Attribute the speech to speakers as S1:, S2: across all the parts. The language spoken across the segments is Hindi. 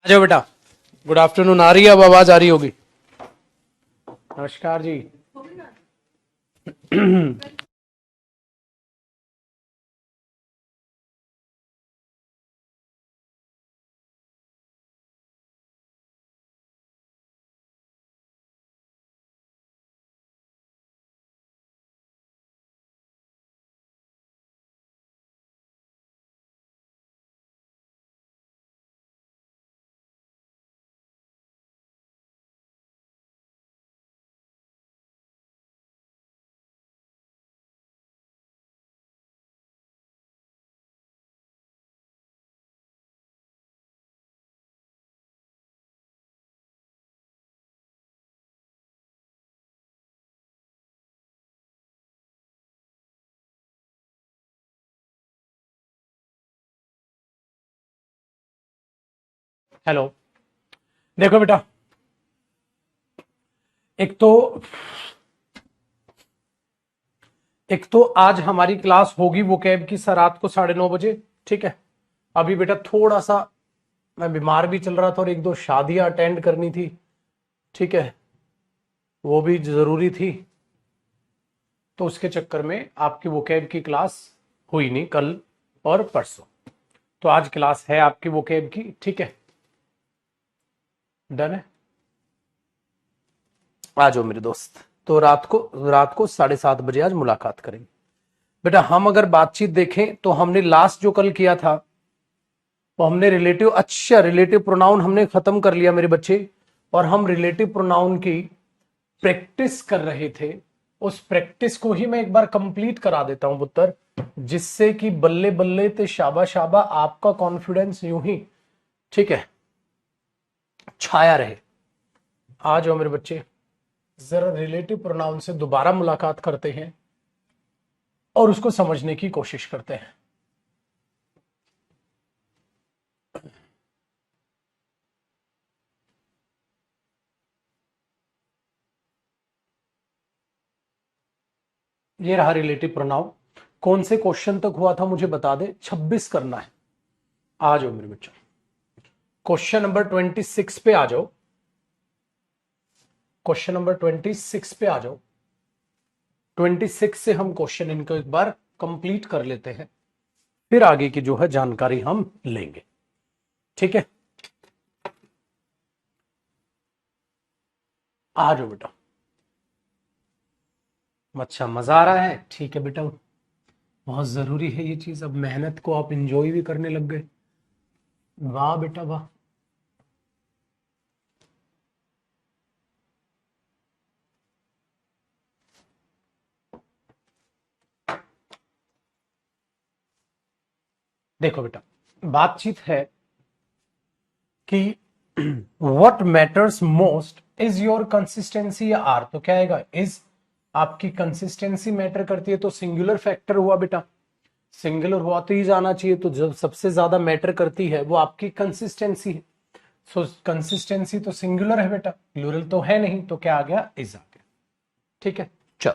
S1: जाओ बेटा। Good afternoon. आ रही है अब आवाज आ रही होगी। नमस्कार जी। हेलो। देखो बेटा, एक तो आज हमारी क्लास होगी वो कैब की रात को 9:30 बजे। ठीक है। अभी बेटा थोड़ा सा मैं बीमार भी चल रहा था और एक दो शादियां अटेंड करनी थी। ठीक है, वो भी जरूरी थी, तो उसके चक्कर में आपकी वो कैब की क्लास हुई नहीं कल और परसों। तो आज क्लास है आपकी वो कैब की। ठीक है, डन है। आ जाओ मेरे दोस्त। तो रात को 7:30 बजे आज मुलाकात करेंगे। बेटा हम अगर बातचीत देखें तो हमने लास्ट जो कल किया था वो हमने रिलेटिव प्रोनाउन हमने खत्म कर लिया मेरे बच्चे। और हम रिलेटिव प्रोनाउन की प्रैक्टिस कर रहे थे। उस प्रैक्टिस को ही मैं एक बार कंप्लीट करा देता हूं पुत्र, जिससे कि बल्ले बल्ले ते शाबा शाबा आपका कॉन्फिडेंस यूं ही, ठीक है, छाया रहे। आ जाओ मेरे बच्चे, जरा रिलेटिव प्रोनाउन से दोबारा मुलाकात करते हैं और उसको समझने की कोशिश करते हैं। ये रहा रिलेटिव प्रोनाउन। कौन से क्वेश्चन तक हुआ था मुझे बता दे। 26 करना है। आ जाओ मेरे बच्चों, क्वेश्चन नंबर 26 पे आ जाओ। क्वेश्चन नंबर 26 पे आ जाओ। 26 से हम क्वेश्चन इनको एक बार कंप्लीट कर लेते हैं, फिर आगे की जो है जानकारी हम लेंगे। ठीक है, आ जाओ बेटा। अच्छा, मजा आ रहा है। ठीक है बेटा, बहुत जरूरी है ये चीज। अब मेहनत को आप इंजॉय भी करने लग गए। वाह बेटा वाह। देखो बेटा, बातचीत है कि what matters most is your consistency या आर। तो क्या आएगा, इज आपकी कंसिस्टेंसी मैटर करती है तो सिंगुलर फैक्टर हुआ बेटा। सिंगुलर हुआ तो ही जाना चाहिए। तो जब सबसे ज्यादा मैटर करती है वो आपकी कंसिस्टेंसी है। सो कंसिस्टेंसी तो सिंगुलर है बेटा, प्लूरल तो है नहीं, तो क्या आ गया, इज आ गया। ठीक है, चल।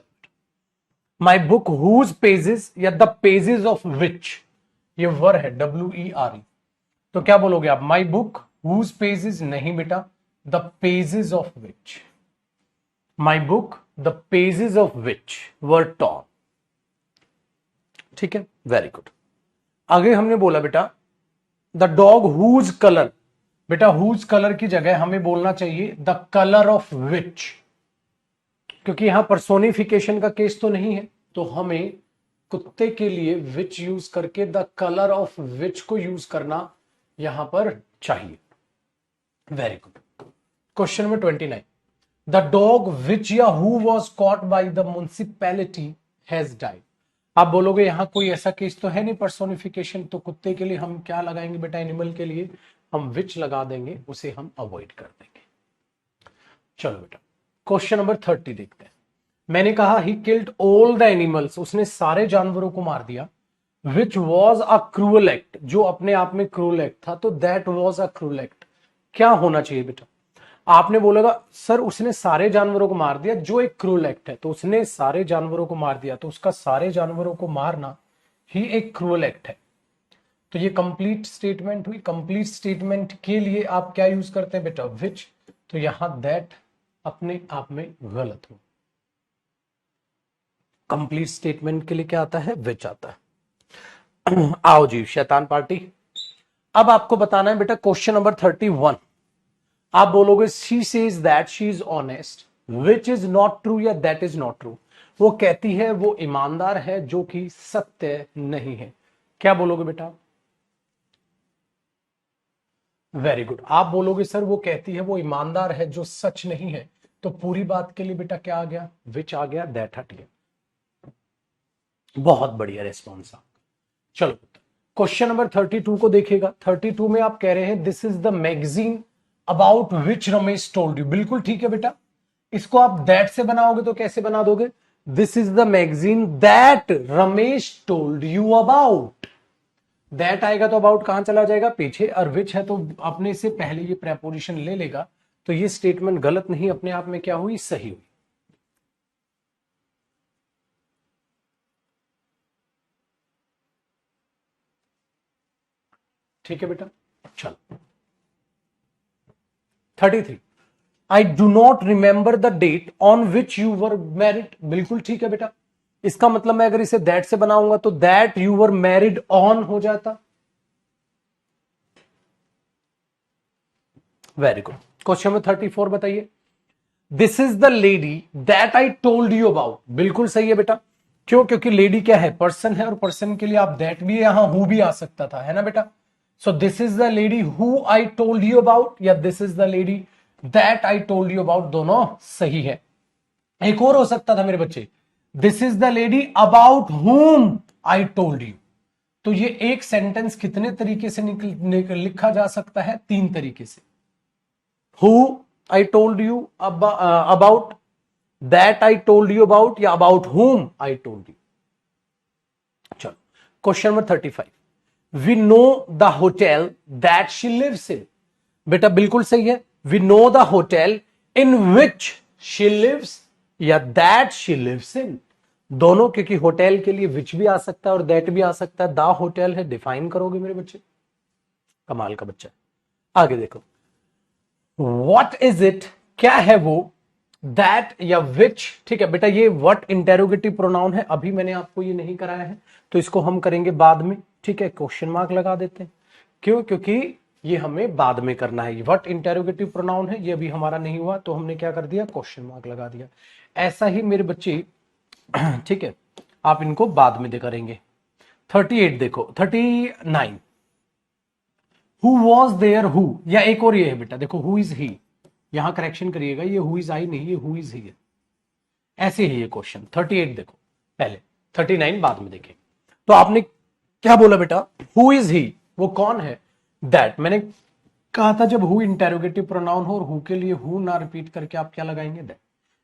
S1: माई बुक हुज पेजेस या द पेजेस ऑफ विच, ये वर है, WERE। तो क्या बोलोगे आप, माई बुक हुज पेजेस, नहीं बेटा, the pages of which. My book the pages of which were torn. ठीक है, वेरी गुड। आगे हमने बोला बेटा द डॉग हुज कलर। बेटा हुज कलर की जगह हमें बोलना चाहिए द कलर ऑफ विच, क्योंकि यहां पर्सोनिफिकेशन का केस तो नहीं है। तो हमें कुत्ते के लिए विच यूज करके द कलर ऑफ विच को यूज करना यहां पर चाहिए। Very good. Question number 29, the dog which or who was caught by the municipality has died. आप बोलोगे यहां कोई ऐसा केस तो है नहीं पर्सोनिफिकेशन, तो कुत्ते के लिए हम क्या लगाएंगे बेटा, एनिमल के लिए हम विच लगा देंगे, उसे हम अवॉइड कर देंगे। चलो बेटा, क्वेश्चन नंबर 30 देखते हैं। मैंने कहा he killed all the animals, उसने सारे जानवरों को मार दिया। Which was a cruel act, जो अपने आप में क्रूअल एक्ट था, तो that was a cruel act. क्या होना चाहिए बेटा, आपने बोलेगा सर उसने सारे जानवरों को मार दिया जो एक क्रूअल एक्ट है, तो उसने सारे जानवरों को मार दिया तो उसका सारे जानवरों को मारना ही एक क्रूअल एक्ट है। तो ये कंप्लीट स्टेटमेंट हुई। कंप्लीट स्टेटमेंट के लिए आप क्या यूज करते हैं बेटा, विच। तो यहां दैट अपने आप में गलत हो। कंप्लीट स्टेटमेंट के लिए क्या आता है, विच आता है। आओ जी शैतान पार्टी, अब आपको बताना है बेटा क्वेश्चन नंबर 31। आप बोलोगे she says that she is honest, which is not true या दैट इज नॉट ट्रू। वो कहती है वो ईमानदार है, जो कि सत्य नहीं है। क्या बोलोगे बेटा? Very good. आप बोलोगे सर वो कहती है वो ईमानदार है, जो सच नहीं है। तो पूरी बात के लिए बेटा क्या आ गया, विच आ गया, दैट हट गया। बहुत बढ़िया रिस्पॉन्स आप। चलो क्वेश्चन नंबर 32 को देखिएगा। 32 में आप कह रहे हैं this is the magazine about which Ramesh told you. बिल्कुल ठीक है बेटा। इसको आप दैट से बनाओगे तो कैसे बना दोगे, this is the magazine that Ramesh told you about. That आएगा तो अबाउट कहां चला जाएगा, पीछे, और विच है तो अपने से पहले ये प्रेपोजिशन ले लेगा। तो ये स्टेटमेंट गलत नहीं, अपने आप में क्या हुई, सही हुई। ठीक है बेटा। चलो 33, I do not remember the date on which you were married. बिल्कुल ठीक है बेटा। इसका मतलब मैं अगर इसे दैट से बनाऊंगा तो that you were married on हो जाता। Very good. क्वेश्चन नंबर 34 बताइए, this is the lady that I told you about. बिल्कुल सही है बेटा। क्यों? क्योंकि लेडी क्या है, पर्सन है, और पर्सन के लिए आप दैट भी यहां हु भी आ सकता था, है ना बेटा। So this is the lady who I told you about, or this is the lady that I told you about, दोनों सही है। एक और हो सकता था मेरे बच्चे, this is the lady about whom I told you. तो ये एक सेंटेंस कितने तरीके से लिखा जा सकता है, तीन तरीके से। Who I told you about, that I told you about, या about whom I told you. चलो question number 35, we know the hotel that she lives in. बेटा बिल्कुल सही है, we know the hotel in which she lives, या दैट शी लिव्स इन। दोनों, क्योंकि होटल के लिए विच भी आ सकता है और दैट भी आ सकता है। द होटल है, डिफाइन करोगे मेरे बच्चे, कमाल का बच्चा है। आगे देखो, व्हाट इज इट, क्या है वो, दैट या विच। ठीक है बेटा, ये व्हाट इंटेरोगेटिव प्रोनाउन है, अभी मैंने आपको ये नहीं कराया है, तो इसको हम करेंगे बाद में। ठीक है, क्वेश्चन मार्क लगा देते हैं। क्यों? क्योंकि ये हमें बाद में करना है। व्हाट इंटेरोगेटिव प्रोनाउन है, ये अभी हमारा नहीं हुआ, तो हमने क्या कर दिया, क्वेश्चन मार्क लगा दिया। ऐसा ही मेरे बच्चे ठीक है, आप इनको बाद में दे करेंगे। 38 देखो, 39, हु वॉज देयर हु, या एक और ये है बेटा, देखो हु इज ही, यहां करेक्शन करिएगा, ये हु इज आई नहीं, ये हु इज ही है। ऐसे ही ये क्वेश्चन 38 देखो पहले, 39 बाद में देखें। तो आपने क्या बोला बेटा, हु इज ही, वो कौन है, दैट। मैंने कहा था जब हु इंटेरोगेटिव प्रोनाउन हो और हु के लिए हु ना रिपीट करके आप क्या लगाएंगे, दैट।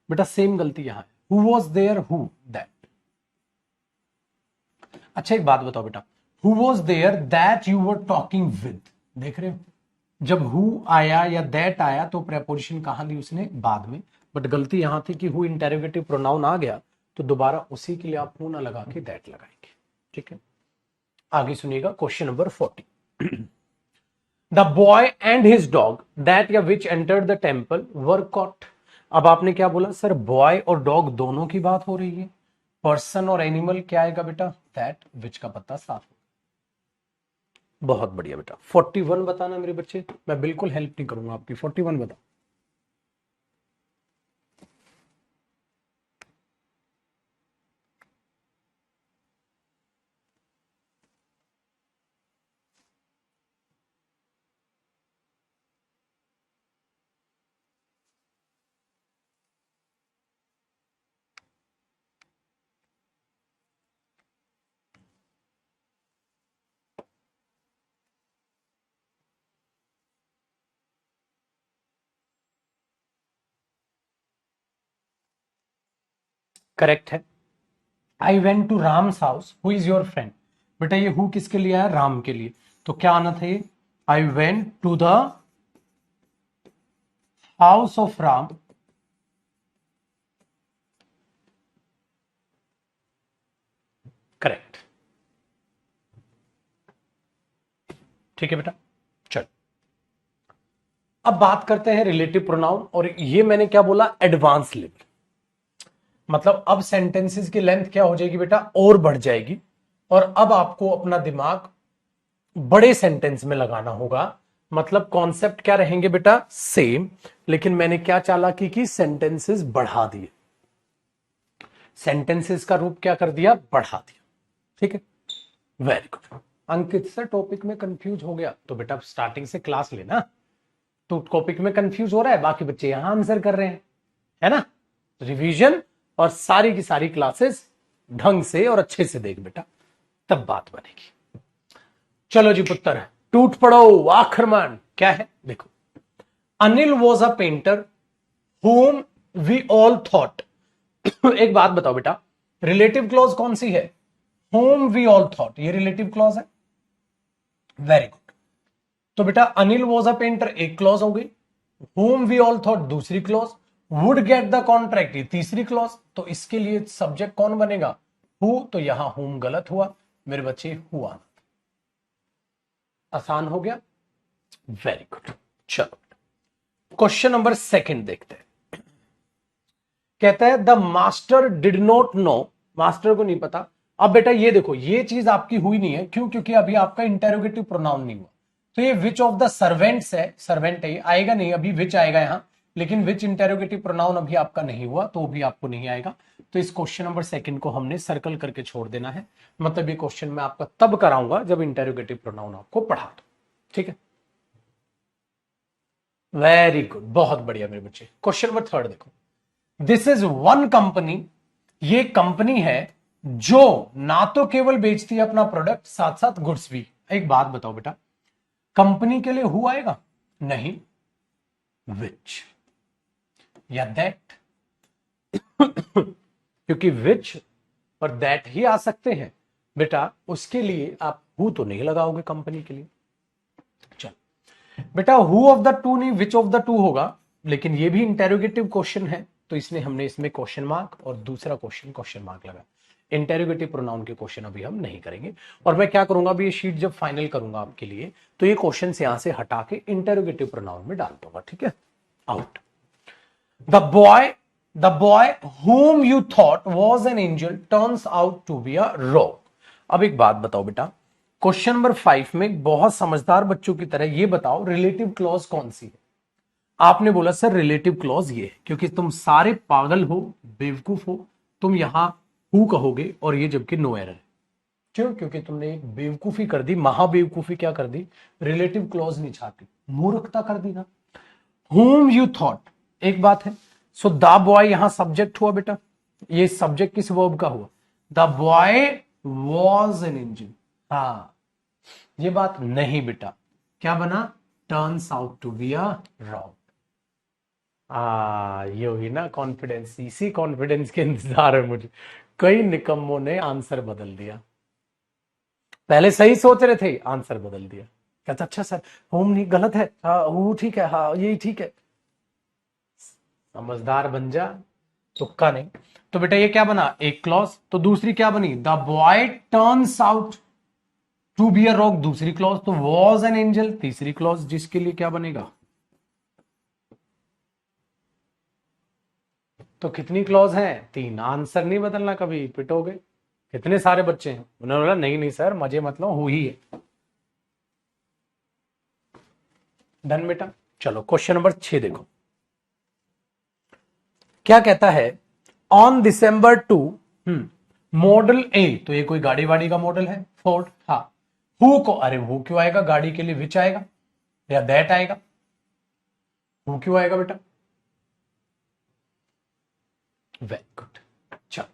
S1: बेटा सेम गलती यहां है, who was there who, that. अच्छा एक बात बताओ बेटा, who was there that you were talking with. देख रहे हो, जब हु आया या दैट आया तो प्रेपोजिशन कहां ली उसने, बाद में। बट गलती यहां थी कि हु इंटेरोगेटिव प्रोनाउन आ गया तो दोबारा उसी के लिए आप हु ना लगा के दैट लगाएंगे। ठीक है, आगे सुनिएगा question number 40, the boy and his dog that or which entered the temple were caught. अब आपने क्या बोला सर, बॉय और डॉग दोनों की बात हो रही है, पर्सन और एनिमल क्या आएगा बेटा, दैट, विच का पत्ता साफ हो। बहुत बढ़िया बेटा। 41 बताना मेरे बच्चे, मैं बिल्कुल हेल्प नहीं करूंगा आपकी। 41 बता। करेक्ट है। I went to Ram's house, who is your friend. बेटा ये हु किसके लिए आया, राम के लिए, तो क्या आना था ये, I went to the house of Ram correct. ठीक है बेटा, चल अब बात करते हैं रिलेटिव प्रोनाउन। और ये मैंने क्या बोला, एडवांस लेवल, मतलब अब सेंटेंसेस की लेंथ क्या हो जाएगी बेटा, और बढ़ जाएगी। और अब आपको अपना दिमाग बड़े सेंटेंस में लगाना होगा। मतलब कॉन्सेप्ट क्या रहेंगे बेटा, सेम, लेकिन मैंने क्या चालाकी की, सेंटेंसेस बढ़ा दिए, सेंटेंसेस का रूप क्या कर दिया, बढ़ा दिया। ठीक है, वेरी गुड। अंकित सर टॉपिक में कंफ्यूज हो गया, तो बेटा स्टार्टिंग से क्लास लेना। तो टॉपिक में कंफ्यूज हो रहा है, बाकी बच्चे यहां आंसर कर रहे हैं, है ना। रिवीजन और सारी की सारी क्लासेस ढंग से और अच्छे से देख बेटा, तब बात बनेगी। चलो जी पुत्र, टूट पड़ो आखरमान। क्या है देखो, Anil was a painter whom we all thought. एक बात बताओ बेटा, रिलेटिव क्लॉज कौन सी है, whom वी ऑल थॉट, ये रिलेटिव क्लॉज है। Very good. तो बेटा अनिल वॉज अ पेंटर एक क्लॉज हो गई, whom वी ऑल थॉट दूसरी clause, would get the contract ये तीसरी क्लॉज। तो इसके लिए सब्जेक्ट कौन बनेगा, हु। तो यहां whom गलत हुआ मेरे बच्चे, हुआ। आसान हो गया, वेरी गुड। चलो क्वेश्चन नंबर सेकंड देखते हैं। कहता है the master did not know, master को नहीं पता। अब बेटा ये देखो, ये चीज आपकी हुई नहीं है, क्यों, क्योंकि अभी आपका इंटेरोगेटिव प्रोनाउन नहीं हुआ। तो ये विच ऑफ द सर्वेंट्स है, सर्वेंट है, आएगा नहीं, अभी विच आएगा यहां, लेकिन विच इंटेरोगेटिव प्रोनाउन अभी आपका नहीं हुआ, तो भी आपको नहीं आएगा। तो इस क्वेश्चन नंबर सेकंड को हमने सर्कल करके छोड़ देना है। मतलब ये क्वेश्चन मैं आपका तब कराऊंगा जब इंटेरोगेटिव प्रोनाउन आपको पढ़ा दो। ठीक है, वेरी गुड, बहुत बढ़िया मेरे बच्चे। क्वेश्चन नंबर थर्ड देखो, दिस इज वन कंपनी, ये कंपनी है जो ना तो केवल बेचती है अपना प्रोडक्ट, साथ साथ गुड्स भी। एक बात बताओ बेटा, कंपनी के लिए हु आएगा, नहीं, विच या दैट, क्योंकि विच और दैट ही आ सकते हैं बेटा, उसके लिए आप हु तो नहीं लगाओगे कंपनी के लिए। चल बेटा, हु ऑफ द टू नहीं, विच ऑफ द टू होगा, लेकिन ये भी इंटेरोगेटिव क्वेश्चन है, तो इसलिए हमने इसमें क्वेश्चन मार्क और दूसरा क्वेश्चन मार्क लगा। इंटेरोगेटिव प्रोनाउन के क्वेश्चन अभी हम नहीं करेंगे। और मैं क्या करूंगा, अभी ये शीट जब फाइनल करूंगा आपके लिए, तो ये क्वेश्चन यहां से हटा के इंटेरोगेटिव प्रोनाउन में डाल दूंगा। ठीक है, out. The boy whom you thought was an angel turns out to be a rogue। अब एक बात बताओ बेटा, क्वेश्चन नंबर 5 में बहुत समझदार बच्चों की तरह ये बताओ रिलेटिव क्लॉज कौन सी है। आपने बोला सर रिलेटिव क्लॉज ये है, क्योंकि तुम सारे पागल हो, बेवकूफ हो, तुम यहां हु कहोगे और ये जबकि नो एरर है। क्यों, क्योंकि तुमने एक बेवकूफी कर दी, महाबेवकूफी क्या कर दी, रिलेटिव क्लॉज नहीं छापी, मूर्खता कर दी ना। whom you thought एक बात है, सो द बॉय यहां सब्जेक्ट हुआ बेटा, ये सब्जेक्ट किस वर्ब का हुआ, the boy was an engine. हाँ, ये बात नहीं बेटा, क्या बना, turns out to be a wrong. ये हुई ना कॉन्फिडेंस, इसी कॉन्फिडेंस के इंतजार है मुझे। कई निकम्मों ने आंसर बदल दिया, पहले सही सोच रहे थे, आंसर बदल दिया। कहता अच्छा सर होम नहीं, गलत है, हाँ वो ठीक है, हाँ यही ठीक है। समझदार बन जा, तुक्का नहीं। तो बेटा ये क्या बना, एक क्लॉज। तो दूसरी क्या बनी, the boy turns out to be a rock, दूसरी क्लॉज। तो वॉज एन एंजल, तीसरी क्लॉज, जिसके लिए क्या बनेगा, तो कितनी क्लॉज हैं, तीन। आंसर नहीं बदलना, कभी पिटोगे। कितने सारे बच्चे हैं, उन्होंने बोला नहीं नहीं सर मजे मत लो, हुई है। डन बेटा। चलो क्वेश्चन नंबर 6 देखो, क्या कहता है, ऑन December 2 मॉडल ए, तो ये कोई गाड़ी वाड़ी का मॉडल है, फोर्ड। हाँ, हु को, अरे हु क्यों आएगा, गाड़ी के लिए विच आएगा या दैट आएगा, हु क्यों आएगा बेटा, वेरी गुड। चलो,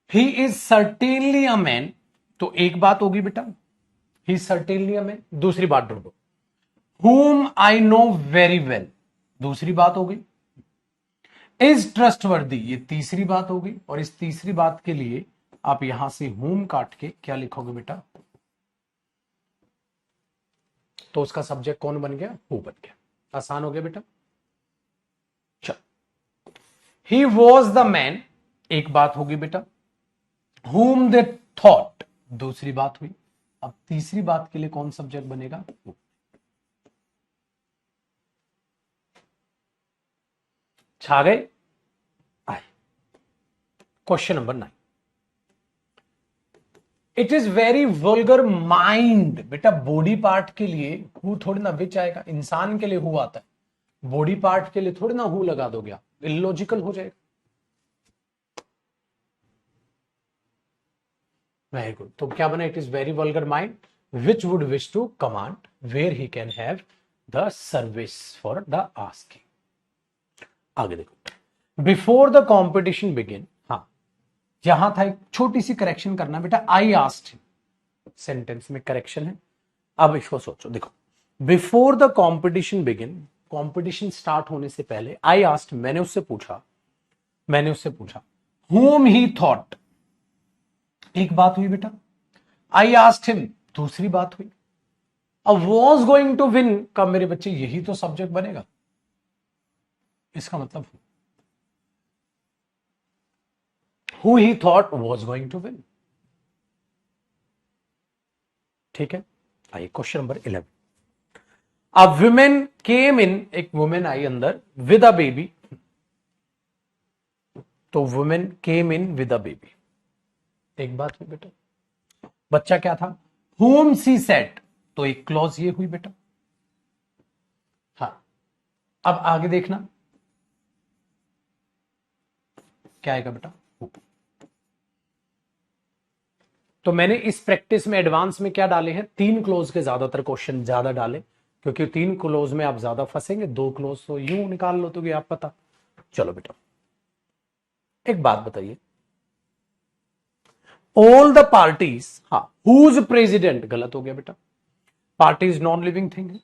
S1: he is certainly a man, तो एक बात होगी बेटा, ही सर्टेनली अ मैन। दूसरी बात ढूंढो, whom I know very well, दूसरी बात हो गई। इज ट्रस्टवर्दी, ये तीसरी बात होगी। और इस तीसरी बात के लिए आप यहां से whom काट के क्या लिखोगे बेटा, तो उसका सब्जेक्ट कौन बन गया, हु बन गया। आसान हो गया बेटा। चलो, ही वॉज द मैन, एक बात होगी बेटा। whom they thought, दूसरी बात हुई। अब तीसरी बात के लिए कौन सब्जेक्ट बनेगा? छा गए? आए। Question number 9, it is very vulgar mind. बेटा बॉडी पार्ट के लिए हु थोड़ी ना विच आएगा, इंसान के लिए हु आता है, बॉडी पार्ट के लिए थोड़ी ना हु लगा दोगे आप, इलॉजिकल हो जाएगा। Very good. तो क्या बना? It is very vulgar mind which would wish to command where he can have the service for the asking. आगे देखो, बिफोर द कॉम्पिटिशन बिगिन। हाँ, यहां था एक छोटी सी करेक्शन करना बेटा, आई आस्क्ड हिम, सेंटेंस में करेक्शन है। अब इसको सोचो, देखो, before the competition begin, competition start होने से पहले, आई आस्क्ड, मैंने उससे पूछा whom he thought, एक बात हुई बेटा। आई आस्क्ड हिम, दूसरी बात हुई। अब वॉज गोइंग टू विन का मेरे बच्चे यही तो सब्जेक्ट बनेगा, इसका मतलब who he thought was going to win। ठीक है, आइए क्वेश्चन नंबर 11। अ वुमेन केम इन, एक वुमेन आई अंदर, विद अ बेबी। तो women came in with a baby, एक बात हुई बेटा। बच्चा क्या था? whom she said, तो एक क्लॉज ये हुई बेटा। हाँ, अब आगे देखना क्या आएगा बेटा। तो मैंने इस प्रैक्टिस में एडवांस में क्या डाले हैं, 3 क्लोज के ज्यादातर क्वेश्चन ज्यादा डाले, क्योंकि 3 क्लोज में आप ज्यादा फंसेंगे, 2 क्लोज तो यूं निकाल लो तो आप पता। चलो बेटा, एक बात बताइए, ऑल द पार्टीज, हाँ, हुज प्रेसिडेंट, गलत हो गया बेटा, पार्टीज नॉन लिविंग थिंग है,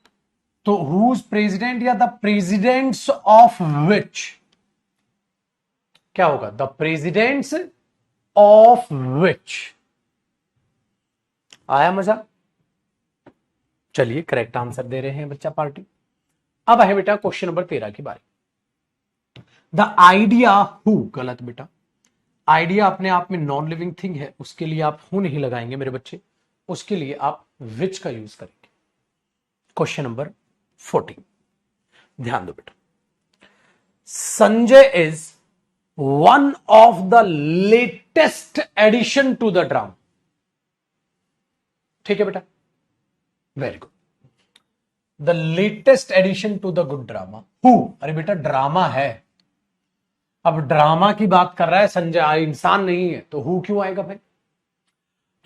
S1: तो हुज प्रेसिडेंट या द प्रेसिडेंट्स ऑफ विच, क्या होगा? The presidents of which. आया मजा? चलिए करेक्ट आंसर दे रहे हैं बच्चा पार्टी। अब है बेटा क्वेश्चन नंबर 13 की बारी। द आइडिया हु, गलत बेटा, आइडिया अपने आप में नॉन लिविंग थिंग है, उसके लिए आप हु नहीं लगाएंगे मेरे बच्चे, उसके लिए आप विच का यूज करेंगे। क्वेश्चन नंबर 14, ध्यान दो बेटा। Sanjay is one of the latest addition to the drama. ठीक है बेटा, very good. The latest addition to the good drama, who, अरे बेटा ड्रामा है, अब ड्रामा की बात कर रहा है संजय, इंसान नहीं है, तो हु क्यों आएगा भाई?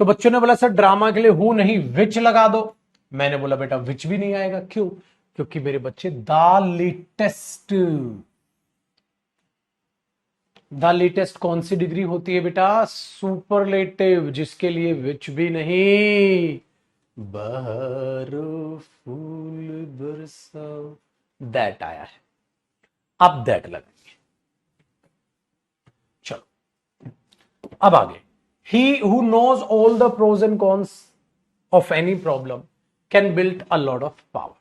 S1: तो बच्चों ने बोला सर ड्रामा के लिए हु नहीं विच लगा दो, मैंने बोला बेटा विच भी नहीं आएगा, क्यों? क्योंकि मेरे बच्चे द लेटेस्ट कौन सी डिग्री होती है बेटा? सुपरलेटिव, जिसके लिए विच भी नहीं। बहारो फूल बरसाओ, दैट आया है, अब दैट लगाएंगे। चलो अब आगे, he who knows all the pros and cons of any problem can build a lot of power।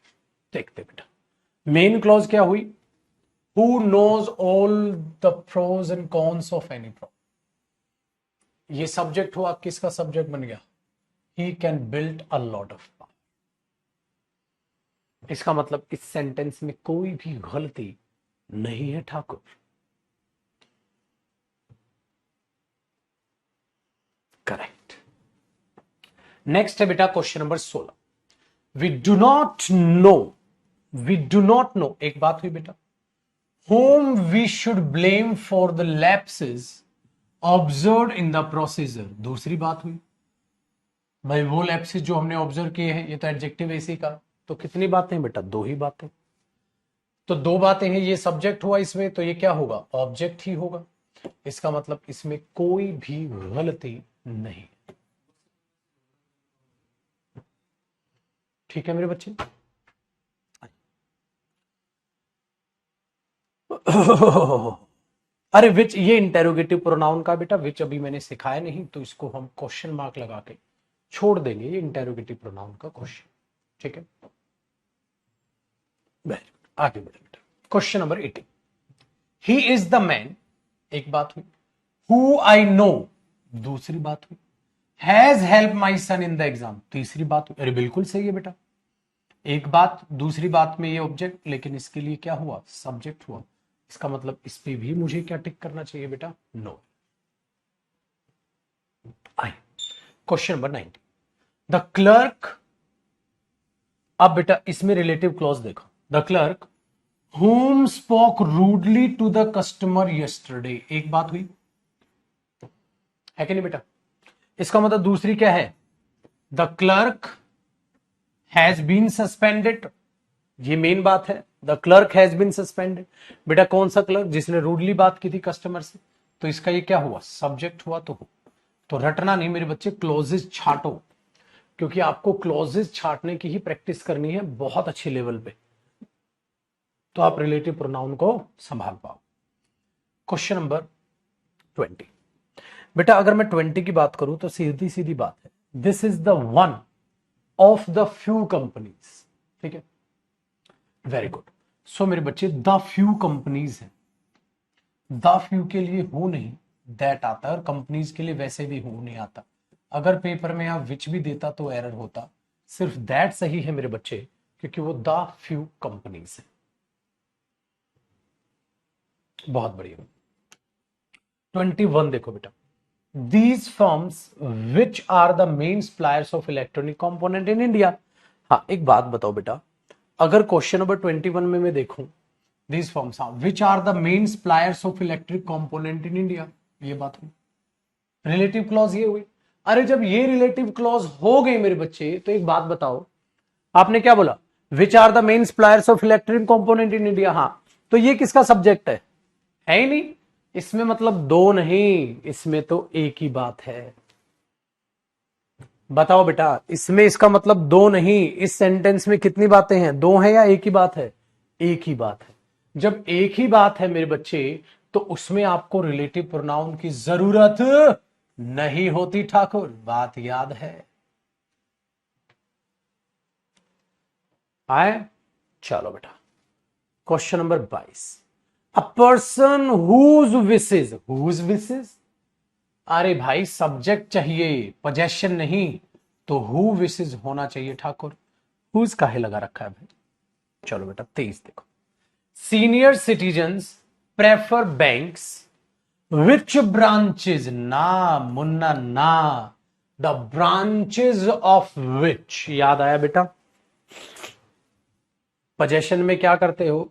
S1: देखते बेटा, मेन क्लॉज क्या हुई? who knows all the pros and cons of any problem, ये सब्जेक्ट हुआ, किसका सब्जेक्ट बन गया? he can build a lot of power। इसका मतलब इस सेंटेंस में कोई भी गलती नहीं है ठाकुर। करेक्ट। नेक्स्ट है बेटा question number 16। We do not know, एक बात हुई बेटा, whom we should blame for the lapses observed in the procedure, दूसरी बात हुई। भाई वो लैप्सेस जो हमने ऑब्जर्व किए हैं, ये तो एडजेक्टिव ऐसी का, तो कितनी बातें बेटा? 2 ही बातें। तो 2 बातें हैं, ये सब्जेक्ट हुआ इसमें, तो ये क्या होगा? ऑब्जेक्ट ही होगा। इसका मतलब इसमें कोई भी गलती नहीं। ठीक है मेरे बच्चे? अरे विच, ये इंटेरोगेटिव प्रोनाउन का बेटा विच अभी मैंने सिखाया नहीं, तो इसको हम क्वेश्चन मार्क लगा के छोड़ देंगे, ये इंटेरोगेटिव प्रोनाउन का क्वेश्चन। ठीक है, आगे बढ़े बेटा। Question number 18, he is the man, एक बात हुई। हु आई नो, दूसरी बात हुई। Has help my son in the exam, तीसरी बात, अरे बिल्कुल सही है बेटा, एक बात दूसरी बात में ये ऑब्जेक्ट, लेकिन इसके लिए क्या हुआ, सब्जेक्ट हुआ, इसका मतलब इस पे भी मुझे क्या टिक करना चाहिए बेटा, no. I question number 90, the clerk, अब बेटा इसमें रिलेटिव क्लॉज देखो, the clerk whom spoke rudely to the customer yesterday, एक बात हुई है कि नहीं बेटा, इसका मतलब दूसरी क्या है, the clerk has been suspended, ये मेन बात है, the clerk has been suspended, बेटा कौन सा क्लर्क, जिसने रूडली बात की थी कस्टमर से, तो इसका ये क्या हुआ, सब्जेक्ट हुआ, तो रटना नहीं मेरे बच्चे, क्लोजेज छाटो, क्योंकि आपको क्लोजेज छाटने की ही प्रैक्टिस करनी है बहुत अच्छे लेवल पे, तो आप रिलेटिव प्रोनाउन को संभाल पाओ। क्वेश्चन नंबर 20, बेटा अगर मैं 20 की बात करूं तो सीधी सीधी बात है, this is the one of the few companies, ठीक है, वेरी गुड। सो मेरे बच्चे द फ्यू कंपनीज है, द फ्यू के लिए हु नहीं दैट आता है, और कंपनीज के लिए वैसे भी हु नहीं आता, अगर पेपर में आप विच भी देता तो एरर होता, सिर्फ दैट सही है मेरे बच्चे, क्योंकि वो द फ्यू कंपनीज है। बहुत बढ़िया। 21 देखो बेटा, these firms which are the main suppliers of electronic component in India, हाँ एक बात बताओ बेटा, अगर क्वेश्चन नंबर 21 में मैं देखूं, these firms हाँ which are the main suppliers of electric component in India, ये बात हुई, रिलेटिव क्लॉज ये हुई, अरे जब ये रिलेटिव क्लॉज हो गई मेरे बच्चे, तो एक बात बताओ, आपने क्या बोला, which are the main suppliers of electric component in India, हाँ, तो ये किसका सब्जेक्ट है ही नहीं, इसमें मतलब दो नहीं, इसमें तो एक ही बात है, बताओ बेटा, इसमें इसका मतलब दो नहीं, इस सेंटेंस में कितनी बातें हैं, दो हैं या एक ही बात है, एक ही बात है, जब एक ही बात है मेरे बच्चे, तो उसमें आपको रिलेटिव प्रोनाउन की जरूरत नहीं होती ठाकुर, बात याद है, आए, चलो बेटा question number 22, a person whose wishes, अरे भाई सब्जेक्ट चाहिए पोजेशन नहीं, तो हु विसेज होना चाहिए ठाकुर, हुज काहे लगा रखा है भाई, चलो बेटा 23 देखो, सीनियर सिटीजन्स प्रेफर बैंक्स विच ब्रांचेज, ना मुन्ना ना, द ब्रांचेज ऑफ विच, याद आया बेटा, पोजेशन में क्या करते हो,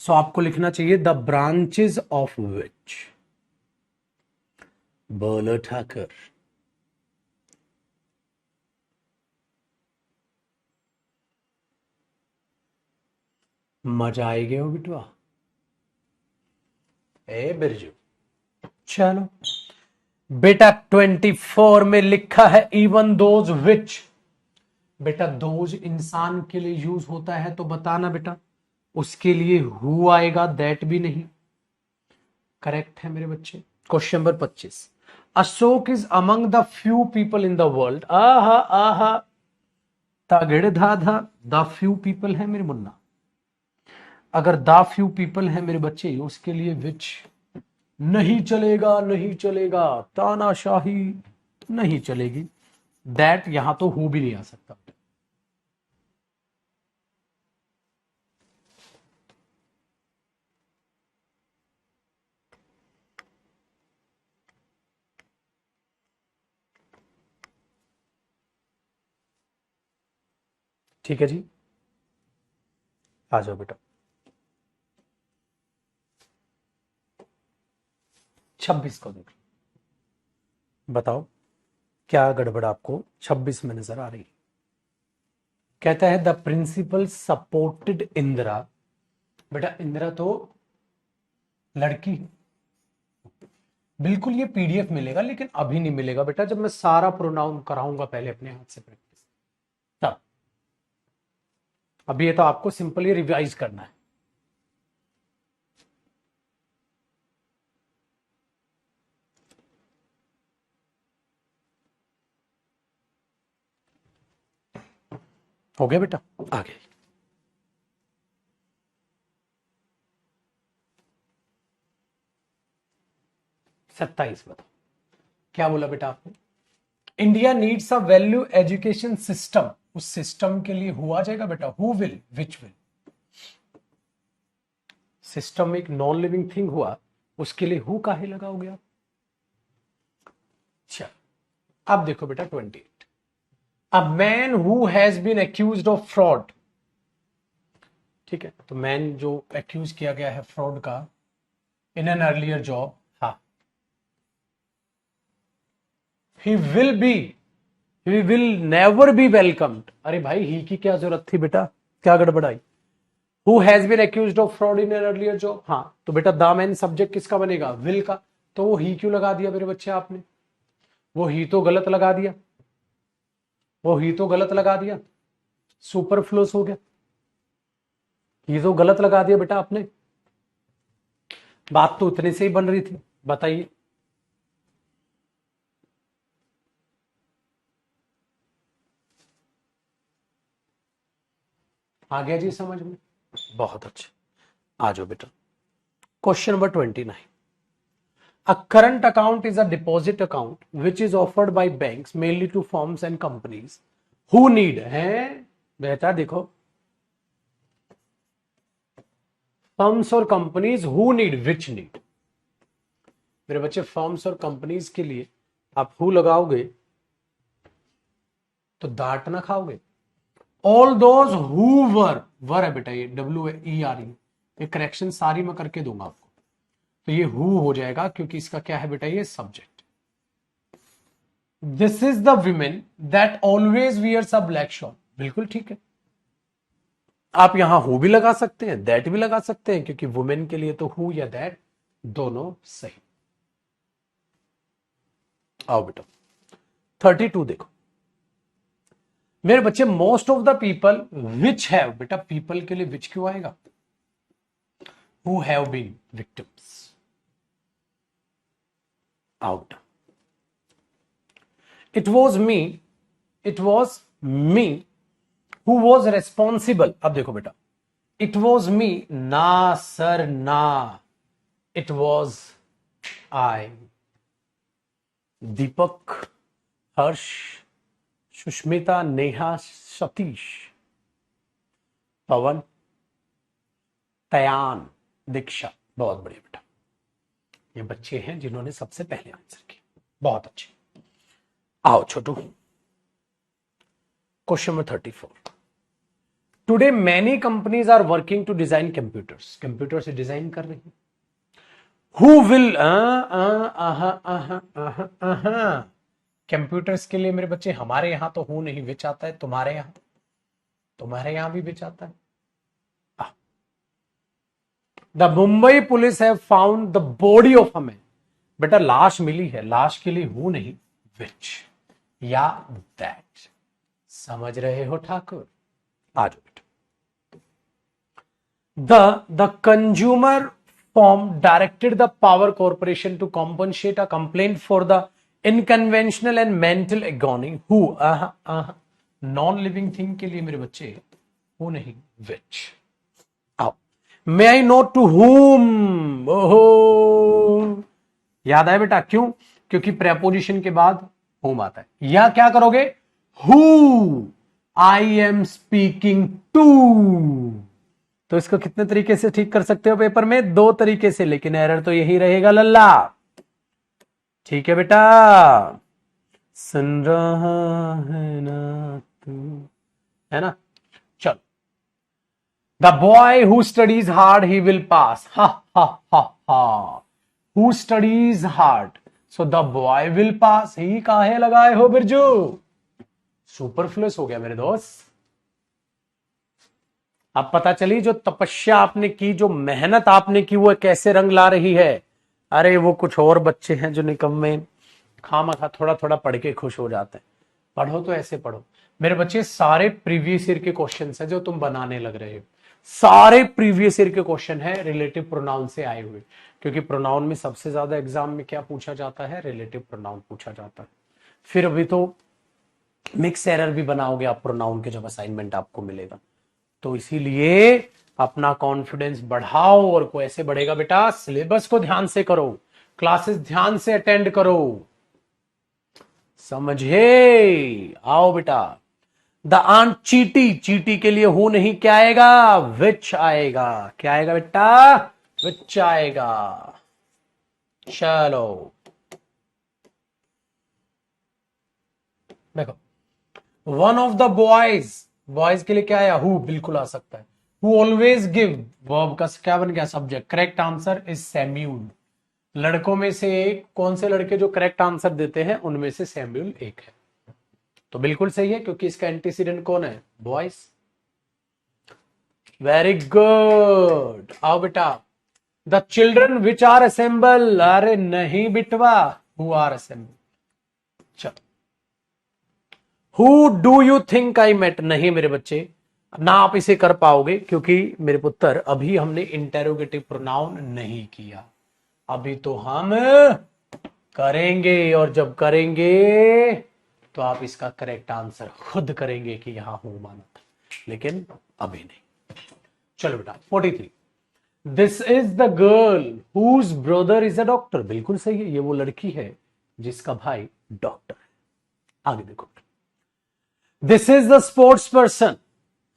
S1: सो आपको लिखना चाहिए द ब्रांचेज ऑफ विच, बोलो ठाकर, मजा आएगी हो बिटवा, ए बिरजू, चलो बेटा 24 में लिखा है इवन दोज विच, बेटा दोज इंसान के लिए यूज होता है तो बताना बेटा, उसके लिए हु आएगा, दैट भी नहीं, करेक्ट है मेरे बच्चे। Question number 25, Ashok is among the few people in the world, आहा आहा, तागड़ धा धा, द फ्यू पीपल है मेरे मुन्ना, अगर द फ्यू पीपल है मेरे बच्चे, उसके लिए विच नहीं चलेगा, नहीं चलेगा, तानाशाही नहीं चलेगी, दैट यहां तो हु भी नहीं आ सकता, ठीक है जी, आ जाओ बेटा 26 को देख लो, बताओ क्या गड़बड़ आपको 26 में नजर आ रही है, कहता है द प्रिंसिपल सपोर्टेड इंदिरा, बेटा इंदिरा तो लड़की है, बिल्कुल ये पीडीएफ मिलेगा, लेकिन अभी नहीं मिलेगा बेटा, जब मैं सारा प्रोनाउन कराऊंगा पहले अपने हाथ से प्रैक्टिस, तब, अभी ये तो आपको सिंपली रिवाइज करना है, हो गया बेटा, आगे 27 बताओ, क्या बोला बेटा आपने? India needs a value education system. उस सिस्टम के लिए हुआ जाएगा बेटा, who will, which will. System एक नॉन लिविंग थिंग हुआ, उसके लिए हु काहे लगाओगे आप? अच्छा, अब देखो बेटा 28, a man who has been accused of fraud. ठीक है, तो मैन जो एक्यूज किया गया है फ्रॉड का इन एन अर्लियर जॉब, हाँ, he will be, he will never be welcomed. अरे भाई ही की क्या जरूरत थी बेटा, क्या गड़बड़ाई? Who has been accused of fraud in an earlier job, हाँ, तो बेटा द मैन सब्जेक्ट किसका बनेगा? विल का। तो वो ही क्यों लगा दिया मेरे बच्चे आपने? वो ही तो गलत लगा दिया, वो ही तो गलत लगा दिया, सुपरफ्लूस हो गया। ये तो गलत लगा दिया बेटा आपने। बात तो उतने से ही बन रही थी, बताइए। आ गया जी समझ में? बहुत अच्छा, आ जाओ बेटा। Question number 29, a current account is a deposit account which is offered by banks mainly to firms and companies who need, है बेटा देखो, फर्म्स और companies who need, which need. मेरे बच्चे फर्म्स और कंपनीज के लिए आप हु लगाओगे तो डांट ना खाओगे। ऑल दोज हु वर है बेटा, ये WERE, ये करेक्शन सारी मैं करके दूंगा आपको। तो ये हु हो जाएगा क्योंकि इसका क्या है बेटा, ये subject. This is the women that always wears a black shawl, बिल्कुल ठीक है। आप यहां हु भी लगा सकते हैं, दैट भी लगा सकते हैं, क्योंकि वुमेन के लिए तो हु या दैट दोनों सही। आओ बेटा 32 देखो मेरे बच्चे, most of the people which have, बेटा पीपल के लिए विच क्यों आएगा? Who have been victims. Out, it was me who was responsible. अब देखो बेटा, इट वॉज मी, ना सर ना, it was I. Deepak, Harsh, Sushmita, Neha, Satish, Pavan, Tayan, Diksha. बहुत बढ़िया बेटा, ये बच्चे हैं जिन्होंने सबसे पहले आंसर किया, बहुत अच्छे। आओ छोटू, question number 34, today many companies are working to design computers, computer से डिजाइन कर रही हैं। हु विल, कंप्यूटर्स के लिए मेरे बच्चे हमारे यहां तो हु नहीं, विच आता है। तुम्हारे यहां भी विच आता है। The Mumbai police have found the body of a man, बेटा लाश मिली है, लाश के लिए हु नहीं, विच या दैट। समझ रहे हो ठाकुर? आ जाओ बेटा। The consumer forum directed the power corporation to compensate a complaint for the inconvenience and mental agony, who, non living thing के लिए मेरे बच्चे हु नहीं, विच। आओ, मे आई नोट टू हुम। ओहो, याद आया बेटा, क्यों? क्योंकि प्रेपोजिशन के बाद हुम आता है। या क्या करोगे, who I am speaking to. तो इसको कितने तरीके से ठीक कर सकते हो पेपर में? 2 तरीके से, लेकिन एरर तो यही रहेगा लल्ला। ठीक है बेटा, सुन रहा है ना तू, है ना? चल, the boy who studies hard he will pass, हा हा हा हा। Who studies hard, so the boy will pass. He काहे लगाए हो बिरजू? सुपरफ्लूस हो गया मेरे दोस्त। अब पता चली जो तपस्या आपने की, जो मेहनत आपने की, वो कैसे रंग ला रही है। अरे वो कुछ और बच्चे हैं जो निकम्मे खामखा थोड़ा थोड़ा पढ़ के खुश हो जाते हैं। पढ़ो तो ऐसे पढ़ो मेरे बच्चे, सारे प्रीवियस ईयर के क्वेश्चन है जो तुम बनाने लग रहे हो, सारे प्रीवियस ईयर के क्वेश्चन है रिलेटिव प्रोनाउन से आए हुए। क्योंकि प्रोनाउन में सबसे ज्यादा एग्जाम में क्या पूछा जाता है? रिलेटिव प्रोनाउन पूछा जाता है। फिर अभी तो मिक्स एरर भी बनाओगे आप प्रोनाउन के जब असाइनमेंट आपको मिलेगा। तो इसीलिए अपना कॉन्फिडेंस बढ़ाओ। और को ऐसे बढ़ेगा बेटा, सिलेबस को ध्यान से करो, क्लासेस ध्यान से अटेंड करो, समझे? आओ बेटा। द आंट चीटी, चीटी के लिए हु नहीं, क्या आएगा? विच आएगा। क्या आएगा बेटा? विच आएगा। चलो देखो, one of the boys, boys के लिए क्या आया? हु, बिल्कुल आ सकता है। हु ऑलवेज गिव, वर्ब का क्या बन गया? Subject. Correct answer is Samuel. लड़कों में से एक, कौन से लड़के जो करेक्ट आंसर देते हैं उनमें से सैम्यूल एक है। तो बिल्कुल सही है, क्योंकि इसका एंटीसीडेंट कौन है? बॉयज। Very good. आओ बेटा। The children which are assemble, अरे नहीं बिटवा, हु आर असेंबल। चलो, who do you think I met, नहीं मेरे बच्चे, ना आप इसे कर पाओगे, क्योंकि मेरे पुत्र अभी हमने इंटेरोगेटिव प्रोनाउन नहीं किया, अभी तो हम करेंगे, और जब करेंगे तो आप इसका करेक्ट आंसर खुद करेंगे कि यहां हूं माना था, लेकिन अभी नहीं। चलो बेटा 43, this is the girl whose brother is a doctor, बिल्कुल सही है, ये वो लड़की है जिसका भाई डॉक्टर है। आगे देखो, this is the sports person,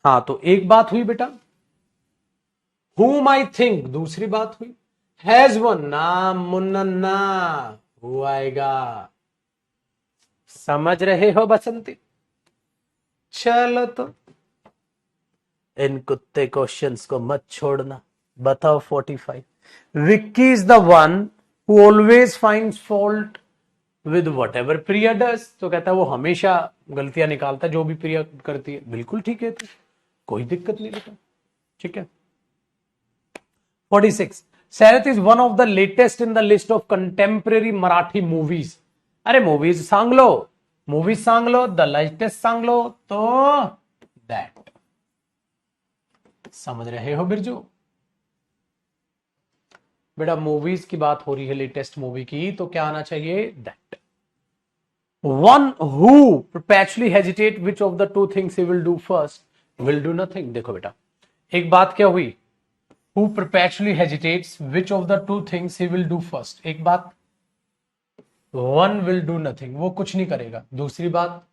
S1: हाँ तो एक बात हुई बेटा। whom I think, दूसरी बात हुई। हैज वन, ना मुन्ना ना, वो आएगा। समझ रहे हो बसंती? चलो तो इन कुत्ते क्वेश्चंस को मत छोड़ना। बताओ 45, Vicky is the one who always finds fault with what ever Priya does, तो कहता है वो हमेशा गलतियां निकालता है जो भी प्रिया करती है, बिल्कुल ठीक है, तो कोई दिक्कत नहीं बेटा, ठीक है। 46, Sarath is one of the latest in the list of contemporary Marathi movies. अरे मूवीज सांग लो, मूवीज सांग लो, द लेटेस्ट सांग लो, तो दैट। समझ रहे हो बिरजू? बेटा मूवीज की बात हो रही है, लेटेस्ट मूवी की, तो क्या आना चाहिए? That. One who perpetually hesitate which of the two things he will do first will do nothing। देखो बेटा, एक बात क्या हुई? Who perpetually hesitates which of the two things he will do first, एक बात, one will do nothing, वो कुछ नहीं करेगा। दूसरी बात,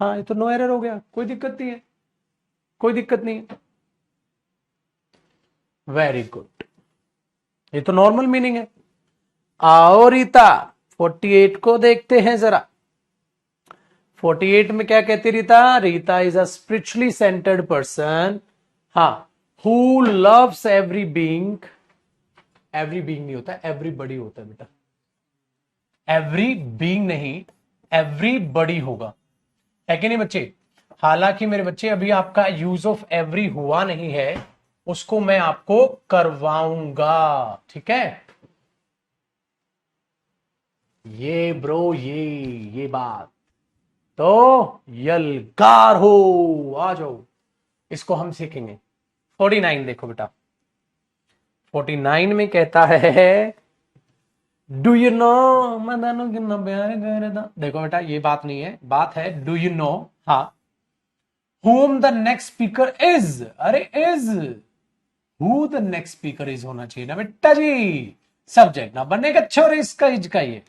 S1: हाँ ये तो नो एरर हो गया, कोई दिक्कत नहीं है, कोई दिक्कत नहीं है। वेरी गुड, ये तो नॉर्मल मीनिंग है। आओ रीता 48 को देखते हैं जरा। 48 में क्या कहती Rita? Rita is a spiritually centred person, हाँ, who loves every being, every being नहीं होता, everybody होता है बेटा, every being नहीं, everybody होगा, है कि नहीं बच्चे? हालांकि मेरे बच्चे अभी आपका यूज ऑफ एवरी हुआ नहीं है, उसको मैं आपको करवाऊंगा, ठीक है? ये ब्रो, ये बात तो यलगार हो, आ जाओ, इसको हम सीखेंगे। 49 देखो बेटा, 49 में कहता है डू यू नो, मदानो कितना प्यार करता, देखो बेटा ये बात नहीं है, बात है डू यू नो, हाँ, whom the next speaker is, अरे is, who the next speaker is होना चाहिए ना बेटा जी, सब्जेक्ट ना बनेगा छोरे इसका इजका, ये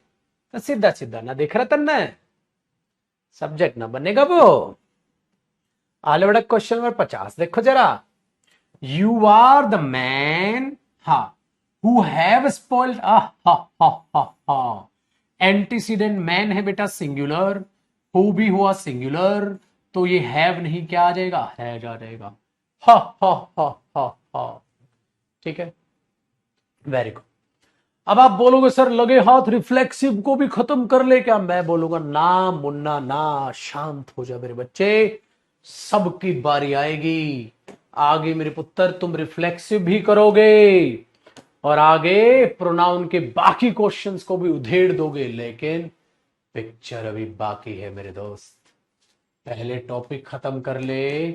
S1: तो सीधा सीधा ना देख रहा तन्ना, सब्जेक्ट ना बनेगा वो। आले बड़ा क्वेश्चन नंबर 50 देखो जरा, You are the man, ha, who have spoiled, antecedent man है बेटा सिंगुलर, who भी हुआ सिंगुलर, तो ये हैव नहीं, क्या आ जाएगा? है जा जाएगा, हा हा हा हा हा, ठीक है, वेरी गुड। अब आप बोलोगे सर लगे हाथ रिफ्लेक्सिव को भी खत्म कर ले क्या? मैं बोलूंगा ना मुन्ना ना, शांत हो जा मेरे बच्चे, सबकी बारी आएगी, आगे मेरे पुत्र तुम रिफ्लेक्सिव भी करोगे और आगे प्रोनाउन के बाकी क्वेश्चंस को भी उधेड़ दोगे, लेकिन पिक्चर अभी बाकी है मेरे दोस्त। पहले टॉपिक खत्म कर ले,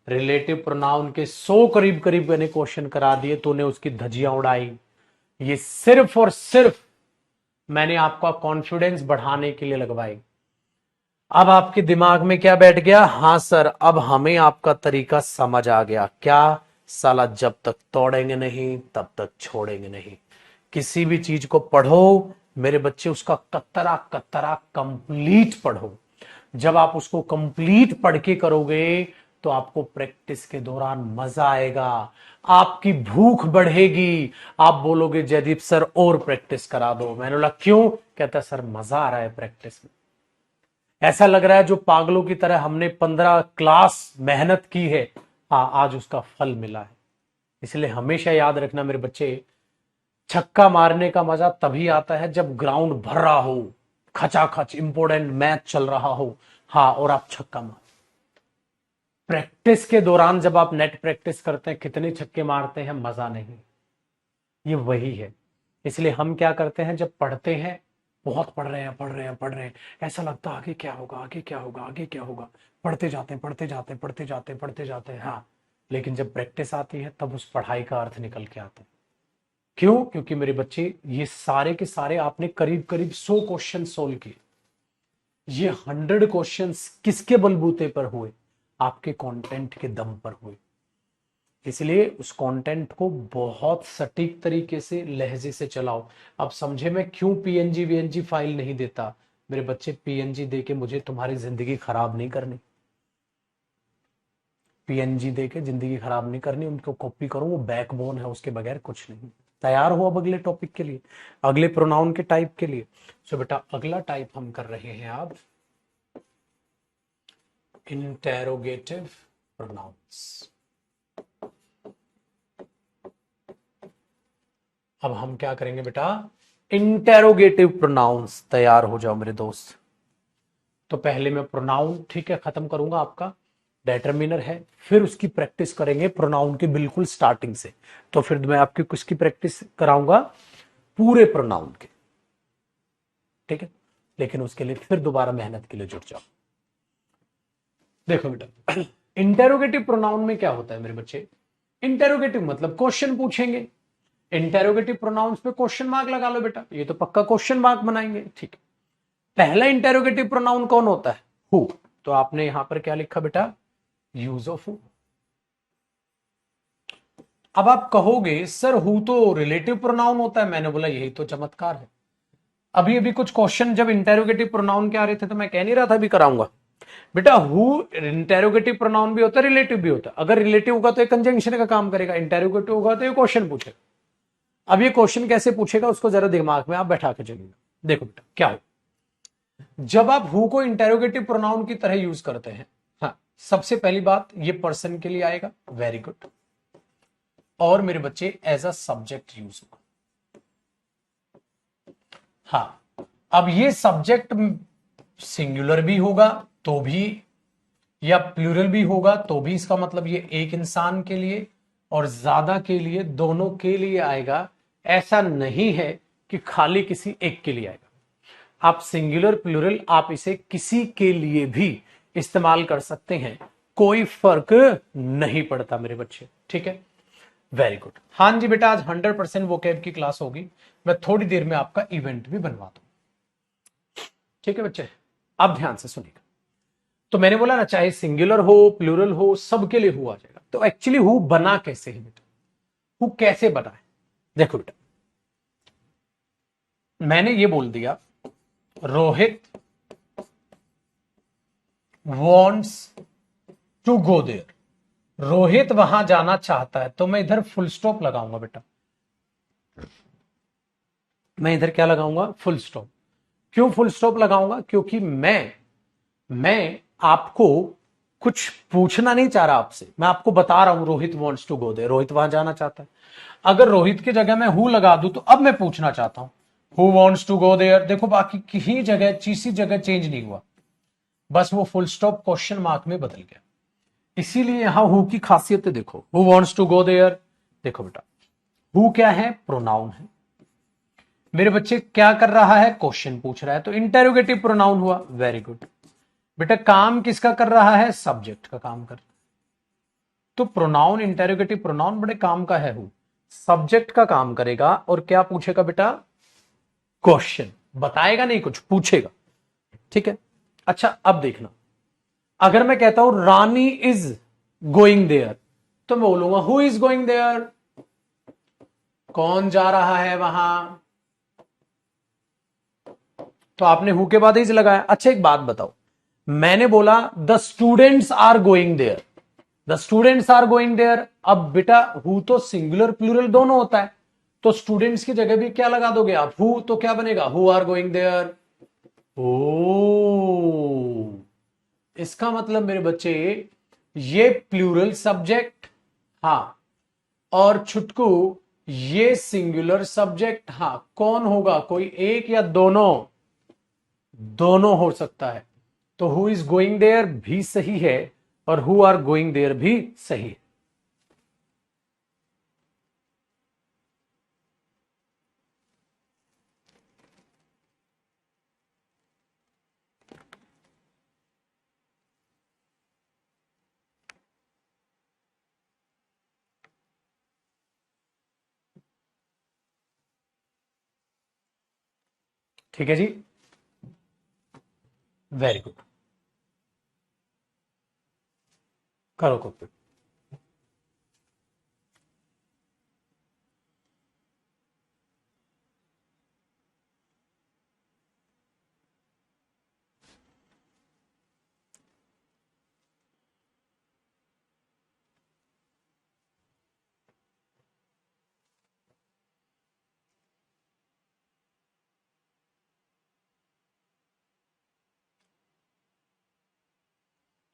S1: रिलेटिव प्रोनाउन के 100 करीब करीब मैंने क्वेश्चन करा दिए, तूने उसकी धज्जियां उड़ाई, ये सिर्फ और सिर्फ मैंने आपका कॉन्फिडेंस बढ़ाने के लिए लगवाई। अब आपके दिमाग में क्या बैठ गया? हाँ सर अब हमें आपका तरीका समझ आ गया, क्या? साला जब तक तोड़ेंगे नहीं तब तक छोड़ेंगे नहीं, किसी भी चीज को पढ़ो, मेरे बच्चे उसका कतरा कतरा कंप्लीट पढ़ो। जब आप उसको कंप्लीट पढ़ के करोगे तो आपको प्रैक्टिस के दौरान मजा आएगा, आपकी भूख बढ़ेगी, आप बोलोगे जयदीप सर और प्रैक्टिस करा दो। मैंने बोला क्यों? कहता सर मजा आ रहा है प्रैक्टिस में, ऐसा लग रहा है जो पागलों की तरह हमने 15 क्लास मेहनत की है, हाँ आज उसका फल मिला है। इसलिए हमेशा याद रखना मेरे बच्चे, छक्का मारने का मजा तभी आता है जब ग्राउंड भर रहा हो, खचाखच इंपोर्टेंट मैच चल रहा हो, हाँ और आप छक्का मार। प्रैक्टिस के दौरान जब आप नेट प्रैक्टिस करते हैं कितने छक्के मारते हैं, मजा नहीं, ये वही है। इसलिए हम क्या करते हैं, जब पढ़ते हैं बहुत पढ़ रहे हैं पढ़ रहे हैं पढ़ रहे हैं, ऐसा लगता है आगे क्या होगा आगे क्या होगा आगे क्या होगा, पढ़ते जाते हैं पढ़ते जाते हैं पढ़ते जाते हैं पढ़ते जाते हैं, हाँ लेकिन जब प्रैक्टिस आती है तब उस पढ़ाई का अर्थ निकल के आता है। क्यों? क्योंकि मेरे बच्चे ये सारे के सारे आपने करीब करीब 100 क्वेश्चन सोल्व किए। ये 100 क्वेश्चंस किसके बलबूते पर हुए? आपके कंटेंट के दम पर हुए। इसलिए उस कंटेंट को बहुत सटीक तरीके से लहजे से चलाओ। अब समझे मैं क्यों पीएनजी वीएनजी फाइल नहीं देता? मेरे बच्चे पीएनजी देके मुझे तुम्हारी जिंदगी खराब नहीं करनी, पीएनजी देके जिंदगी खराब नहीं करनी, उनको कॉपी करो, वो बैकबोन है, उसके बगैर कुछ नहीं। तैयार हो अब अगले टॉपिक के लिए, अगले प्रोनाउन के टाइप के लिए? सो बेटा अगला टाइप हम कर रहे हैं अब इंटेरोगेटिव प्रोनाउंस। अब हम क्या करेंगे बेटा, इंटेरोगेटिव प्रोनाउंस। तैयार हो जाओ मेरे दोस्त। तो पहले मैं प्रोनाउन ठीक है खत्म करूंगा, आपका डेटरमिनर है, फिर उसकी प्रैक्टिस करेंगे प्रोनाउन की बिल्कुल स्टार्टिंग से। तो फिर मैं आपकी किसकी प्रैक्टिस कराऊंगा? पूरे प्रोनाउन के, ठीक है। लेकिन उसके लिए फिर दोबारा मेहनत के लिए जुट जाओ। देखो बेटा इंटेरोगेटिव प्रोनाउन में क्या होता है मेरे बच्चे, इंटेरोगेटिव मतलब क्वेश्चन पूछेंगे। इंटेरोगेटिव प्रोनाउंस पे क्वेश्चन मार्क लगा लो बेटा, ये तो पक्का क्वेश्चन मार्क बनाएंगे, ठीक है। पहला इंटेरोगेटिव प्रोनाउन कौन होता है? हु। तो आपने यहां पर क्या लिखा बेटा? Use of who. अब आप कहोगे सर हु तो रिलेटिव प्रोनाउन होता है। मैंने बोला यही तो चमत्कार है। अभी अभी कुछ क्वेश्चन जब इंटेरोगेटिव प्रोनाउन के आ रहे थे तो मैं कह नहीं रहा था, अभी कराऊंगा बेटा। हु इंटेरोगेटिव प्रोनाउन भी होता है, रिलेटिव भी होता है। अगर रिलेटिव होगा तो एक कंजंक्शन का काम करेगा, इंटेरोगेटिव होगा तो ये क्वेश्चन पूछेगा। अब ये क्वेश्चन कैसे पूछेगा उसको जरा दिमाग में आप बैठा के चलिएगा। देखो बेटा क्या हो, जब आप हु को इंटेरोगेटिव प्रोनाउन की तरह यूज करते हैं, हाँ सबसे पहली बात ये पर्सन के लिए आएगा, वेरी गुड। और मेरे बच्चे एज अ सब्जेक्ट यूज होगा। हाँ अब ये सब्जेक्ट सिंगुलर भी होगा तो भी, या प्लूरल भी होगा तो भी इसका मतलब ये एक इंसान के लिए और ज्यादा के लिए, दोनों के लिए आएगा। ऐसा नहीं है कि खाली किसी एक के लिए आएगा। आप सिंगुलर प्लूरल आप इसे किसी के लिए भी इस्तेमाल कर सकते हैं, कोई फर्क नहीं पड़ता मेरे बच्चे, ठीक है। Very good. हाँ जी बेटा आज 100% वोकैब की क्लास होगी, मैं थोड़ी देर में आपका इवेंट भी बनवा दूं, ठीक है बच्चे। अब ध्यान से सुनिएगा। तो मैंने बोला ना चाहे सिंगुलर हो प्लूरल हो सबके लिए हु आ जाएगा। तो एक्चुअली हु बना कैसे है बेटा, हु कैसे बना है? देखो बेटा मैंने ये बोल दिया Rohit wants to go there, Rohit वहां जाना चाहता है, तो मैं इधर फुल स्टॉप लगाऊंगा बेटा। मैं इधर क्या लगाऊंगा? Full stop. क्यों फुल स्टॉप लगाऊंगा? क्योंकि मैं आपको कुछ पूछना नहीं चाह रहा आपसे, मैं आपको बता रहा हूं Rohit wants to go there, Rohit वहां जाना चाहता है। अगर रोहित की जगह मैं हु लगा दूं तो अब मैं पूछना चाहता हूं who wants to go there. देखो बाकी किसी जगह चीसी जगह चेंज नहीं हुआ, बस वो फुल स्टॉप क्वेश्चन मार्क में बदल गया। इसीलिए यहां हु की खासियत देखो, who wants to go there. देखो बेटा हु क्या है? प्रोनाउन है। मेरे बच्चे क्या कर रहा है? क्वेश्चन पूछ रहा है, तो इंटेरोगेटिव प्रोनाउन हुआ, वेरी गुड। बेटा काम किसका कर रहा है? सब्जेक्ट का काम कर। तो प्रोनाउन इंटेरोगेटिव प्रोनाउन बड़े काम का है, हु सब्जेक्ट का काम करेगा और क्या पूछेगा बेटा? क्वेश्चन, बताएगा नहीं कुछ, पूछेगा, ठीक है। अच्छा अब देखना, अगर मैं कहता हूं रानी इज गोइंग देयर, तो मैं बोलूंगा हु इज गोइंग देयर, कौन जा रहा है वहां? तो आपने हु के बाद इज लगाया। अच्छा एक बात बताओ, मैंने बोला the students are going there, the students are going there. अब बेटा हु तो सिंगुलर प्लूरल दोनों होता है, तो स्टूडेंट्स की जगह भी क्या लगा दोगे आप, हु, तो क्या बनेगा, हु आर गोइंग देयर। ओ, इसका मतलब मेरे बच्चे ये प्लूरल सब्जेक्ट, हां, और छुटकू ये सिंगुलर सब्जेक्ट। हां, कौन होगा, कोई एक या दोनों, दोनों हो सकता है। तो हु इज गोइंग देयर भी सही है और हु आर गोइंग देयर भी सही है। ठीक है जी, वेरी गुड, करो कॉपी।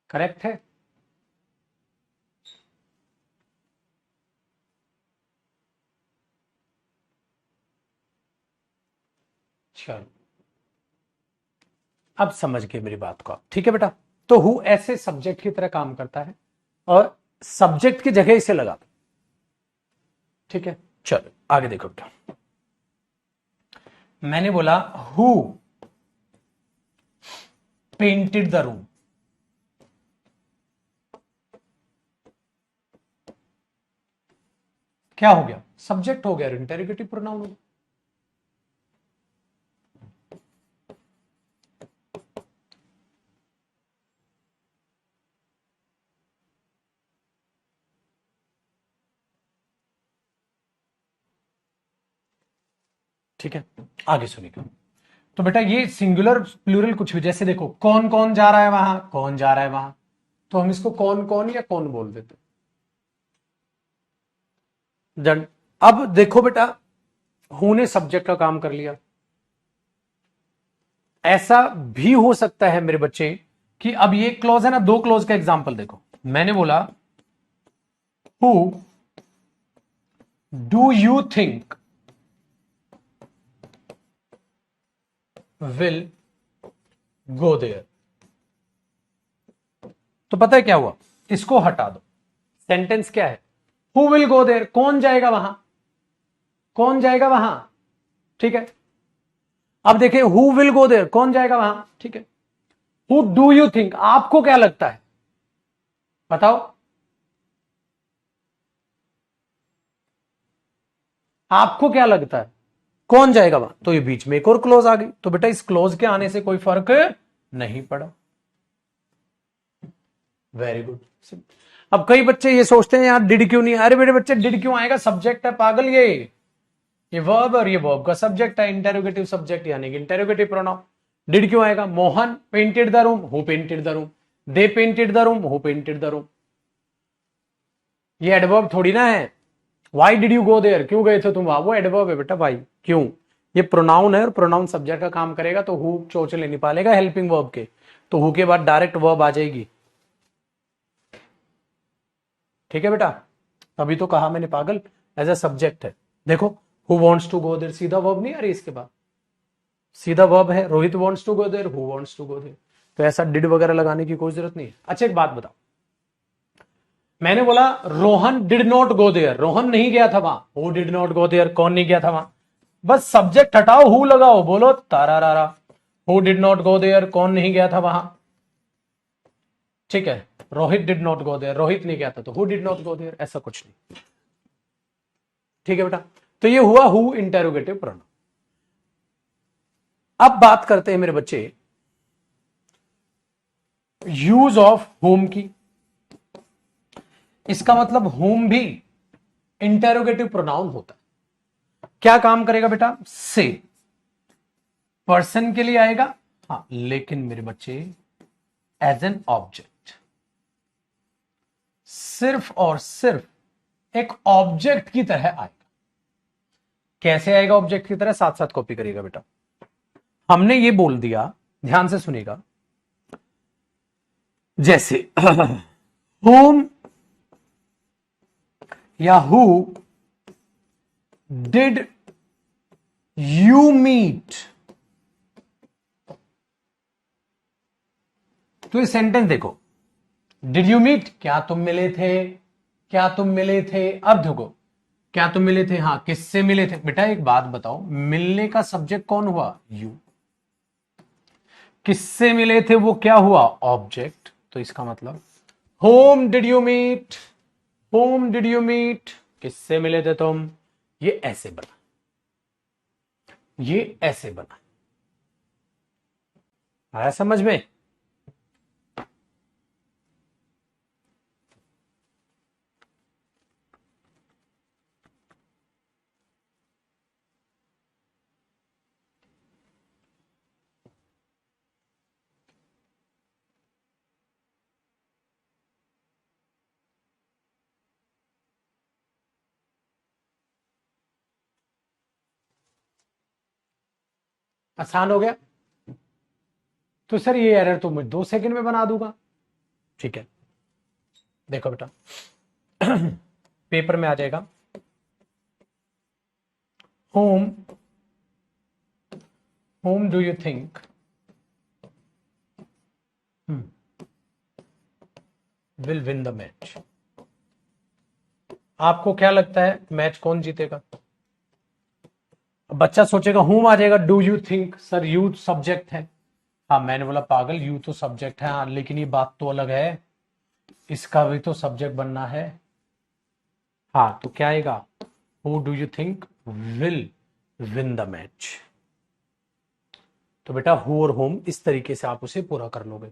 S1: करेक्ट है। चलो अब समझ गए मेरी बात को आप, ठीक है बेटा। तो हु ऐसे सब्जेक्ट की तरह काम करता है और सब्जेक्ट की जगह इसे लगा दो, ठीक है। चलो आगे देखो बेटा, मैंने बोला हु पेंटेड द रूम, क्या हो गया, सब्जेक्ट हो गया, इंटेरोगेटिव प्रोनाउन हो गया। ठीक है, आगे सुनिए। तो बेटा ये सिंगुलर प्लूरल कुछ भी, जैसे देखो कौन कौन जा रहा है वहां, कौन जा रहा है वहां, तो हम इसको कौन कौन या कौन बोल देते। डन। अब देखो बेटा, हु ने सब्जेक्ट का काम कर लिया। ऐसा भी हो सकता है मेरे बच्चे कि अब ये क्लॉज है ना, दो क्लॉज का एग्जांपल देखो। मैंने बोला who do you think will go there, तो पता है क्या हुआ, इसको हटा दो। सेंटेंस क्या है, हु विल गो देयर, कौन जाएगा वहां, कौन जाएगा वहां, ठीक है। अब देखिए हु विल गो देयर, कौन जाएगा वहां, ठीक है। हु डू यू थिंक, आपको क्या लगता है, बताओ, आपको क्या लगता है कौन जाएगा वहां, तो ये बीच में एक और क्लोज आ गई, तो बेटा इस क्लोज के आने से कोई फर्क नहीं पड़ा। Very good. अब कई बच्चे ये सोचते हैं यार डिड क्यों नहीं, अरे बेटे बच्चे डिड क्यों आएगा, सब्जेक्ट है पागल, ये वर्ब और ये वर्ब का सब्जेक्ट है, इंटेरोगेटिव सब्जेक्ट यानी कि इंटेरोगेटिव प्रोनाउन। डिड क्यों आएगा, Mohan painted the room, who painted the room, they painted the room, who painted the room. ये एडवर्ब थोड़ी ना है, why did you go there, क्यों गए थे तुम वहां, वो एडवर्ब है बेटा भाई, क्यों, ये प्रोनाउन है और प्रोनाउन सब्जेक्ट का काम करेगा, तो हु चोचले नहीं पालेगा हेल्पिंग वर्ब के, तो हु के बाद डायरेक्ट वर्ब आ जाएगी। ठीक है बेटा, अभी तो कहा मैंने पागल, एज अ सब्जेक्ट है। देखो who wants to go there, सीधा वर्ब नहीं आ रही इसके बाद, सीधा वर्ब है, Rohit wants to go there, who wants to go there, तो ऐसा डिड वगैरह लगाने की कोई जरूरत नहीं है। अच्छा एक बात बताओ, मैंने बोला Rohan did not go there, Rohan नहीं गया था वहां, who did not go there, कौन नहीं गया था वहां, बस सब्जेक्ट हटाओ हु लगाओ, बोलो तारा रारा, who did not go there, कौन नहीं गया था वहां, ठीक है। Rohit did not go there, Rohit नहीं गया था, तो who did not go there, ऐसा कुछ नहीं। ठीक है बेटा, तो ये हुआ हु इंटेरोगेटिव प्रोनाउन। अब बात करते हैं मेरे बच्चे यूज ऑफ होम की। इसका मतलब होम भी इंटेरोगेटिव प्रोनाउन होता है। क्या काम करेगा बेटा, से, पर्सन के लिए आएगा, हाँ, लेकिन मेरे बच्चे एज एन ऑब्जेक्ट, सिर्फ और सिर्फ एक ऑब्जेक्ट की तरह आएगा। कैसे आएगा ऑब्जेक्ट की तरह, साथ साथ कॉपी करिएगा बेटा। हमने ये बोल दिया, ध्यान से सुनिएगा, जैसे whom या who did you meet, तो ये सेंटेंस देखो, डिड यू मीट, क्या तुम मिले थे, क्या तुम मिले थे। अब देखो, क्या तुम मिले थे, हाँ, किससे मिले थे। बेटा एक बात बताओ, मिलने का सब्जेक्ट कौन हुआ, यू, किससे मिले थे वो क्या हुआ, ऑब्जेक्ट। तो इसका मतलब whom did you meet, whom did you meet, किससे मिले थे तुम। ये ऐसे बना, ये ऐसे बना, आया समझ में। आसान हो गया। तो सर ये एरर तो मैं 2 सेकंड में बना दूंगा। ठीक है, देखो बेटा पेपर में आ जाएगा, home, home do you think will win the match. आपको क्या लगता है मैच कौन जीतेगा। बच्चा सोचेगा होम आ जाएगा, do you think, sir you subject है। हाँ, मैंने बोला पागल, यू तो सब्जेक्ट है, हाँ, लेकिन ये बात तो अलग है, इसका भी तो सब्जेक्ट बनना है। हाँ, तो क्या आएगा, who do you think will win the match. तो बेटा हु और होम इस तरीके से आप उसे पूरा कर लोगे,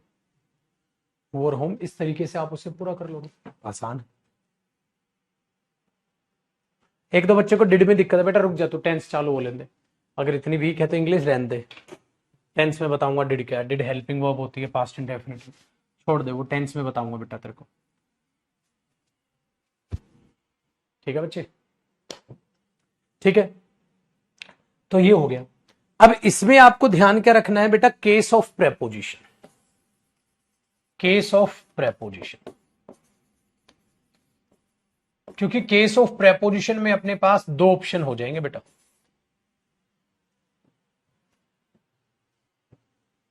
S1: हु और होम इस तरीके से आप उसे पूरा कर लोगे, आसान। एक दो बच्चे को डिड में दिक्कत है, बेटा रुक जा, तू टेंस चालू हो लेने दे। अगर इतनी वीक है तो इंग्लिश रहने दे, टेंस में बताऊंगा डिड क्या है। डिड हेल्पिंग वर्ब होती है, पास्ट इंडेफिनिट, छोड़ दे, वो टेंस में बताऊंगा बेटा तेरे को। ठीक है बच्चे, ठीक है। तो ये हो गया। अब इसमें आपको ध्यान क्या रखना है बेटा, case of preposition, case of preposition, क्योंकि केस ऑफ प्रेपोजिशन में अपने पास 2 ऑप्शन हो जाएंगे बेटा।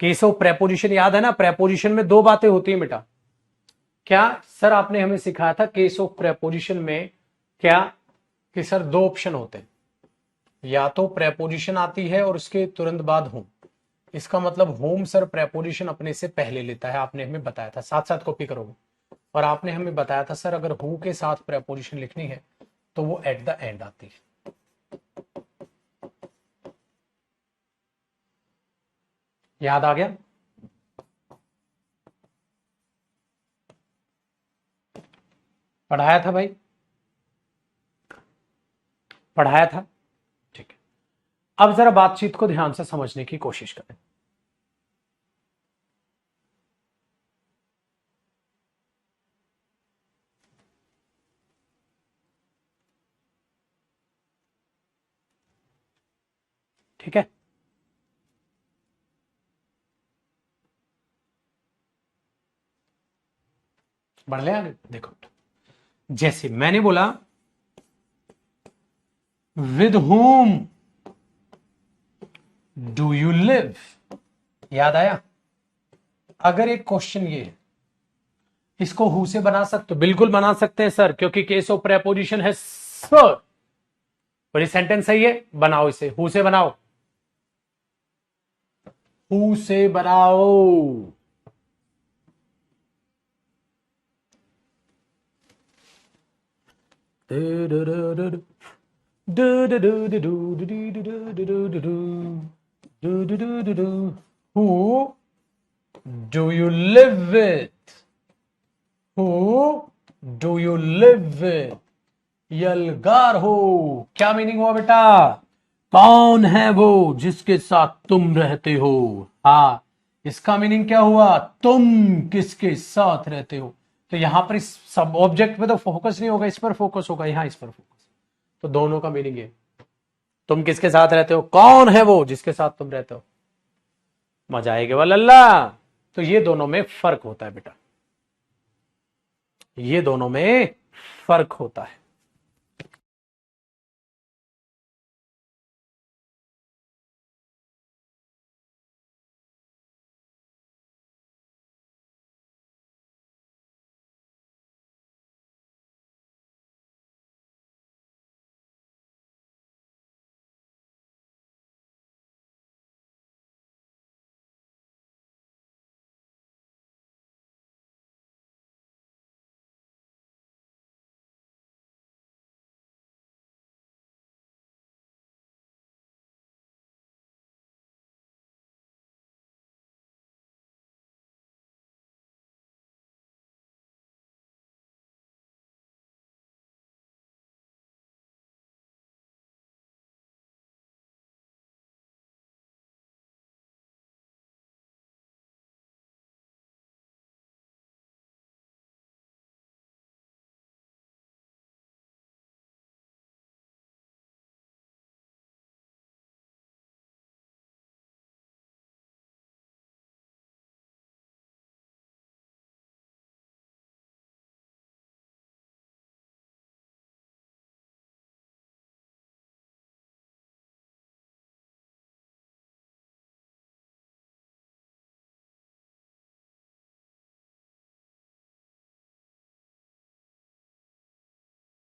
S1: केस ऑफ प्रेपोजिशन याद है ना, प्रेपोजिशन में 2 बातें होती हैं बेटा। क्या सर आपने हमें सिखाया था केस ऑफ प्रेपोजिशन में, क्या कि सर 2 ऑप्शन होते हैं, या तो प्रेपोजिशन आती है और उसके तुरंत बाद होम। इसका मतलब होम सर प्रेपोजिशन अपने से पहले लेता है, आपने हमें बताया था, साथ साथ कॉपी करोगे। और आपने हमें बताया था सर अगर हु के साथ प्रेपोजिशन लिखनी है तो वो एट द एंड आती है। याद आ गया, पढ़ाया था भाई, पढ़ाया था। ठीक है, अब जरा बातचीत को ध्यान से समझने की कोशिश करें। ठीक है, बढ़ ले आगे। देखो, जैसे मैंने बोला with whom do you live, याद आया। अगर एक क्वेश्चन ये है, इसको हु से बना सकते हो, बिल्कुल बना सकते हैं सर, क्योंकि केस ऑफ प्रेपोजिशन है सर। और ये सेंटेंस सही है, बनाओ इसे, हु से बनाओ, हु से बनाओ। Who do you live with? Who do you live with? यलगार हो, क्या मीनिंग हुआ बेटा, कौन है वो जिसके साथ तुम रहते हो। हाँ, इसका मीनिंग क्या हुआ, तुम किसके साथ रहते हो। तो यहां पर इस सब ऑब्जेक्ट पे तो फोकस नहीं होगा, इस पर फोकस होगा, यहां इस पर फोकस। तो दोनों का मीनिंग है, तुम किसके साथ रहते हो, कौन है वो जिसके साथ तुम रहते हो। मजा आएगा वाला अल्लाह। तो ये दोनों में फर्क होता है बेटा, ये दोनों में फर्क होता है।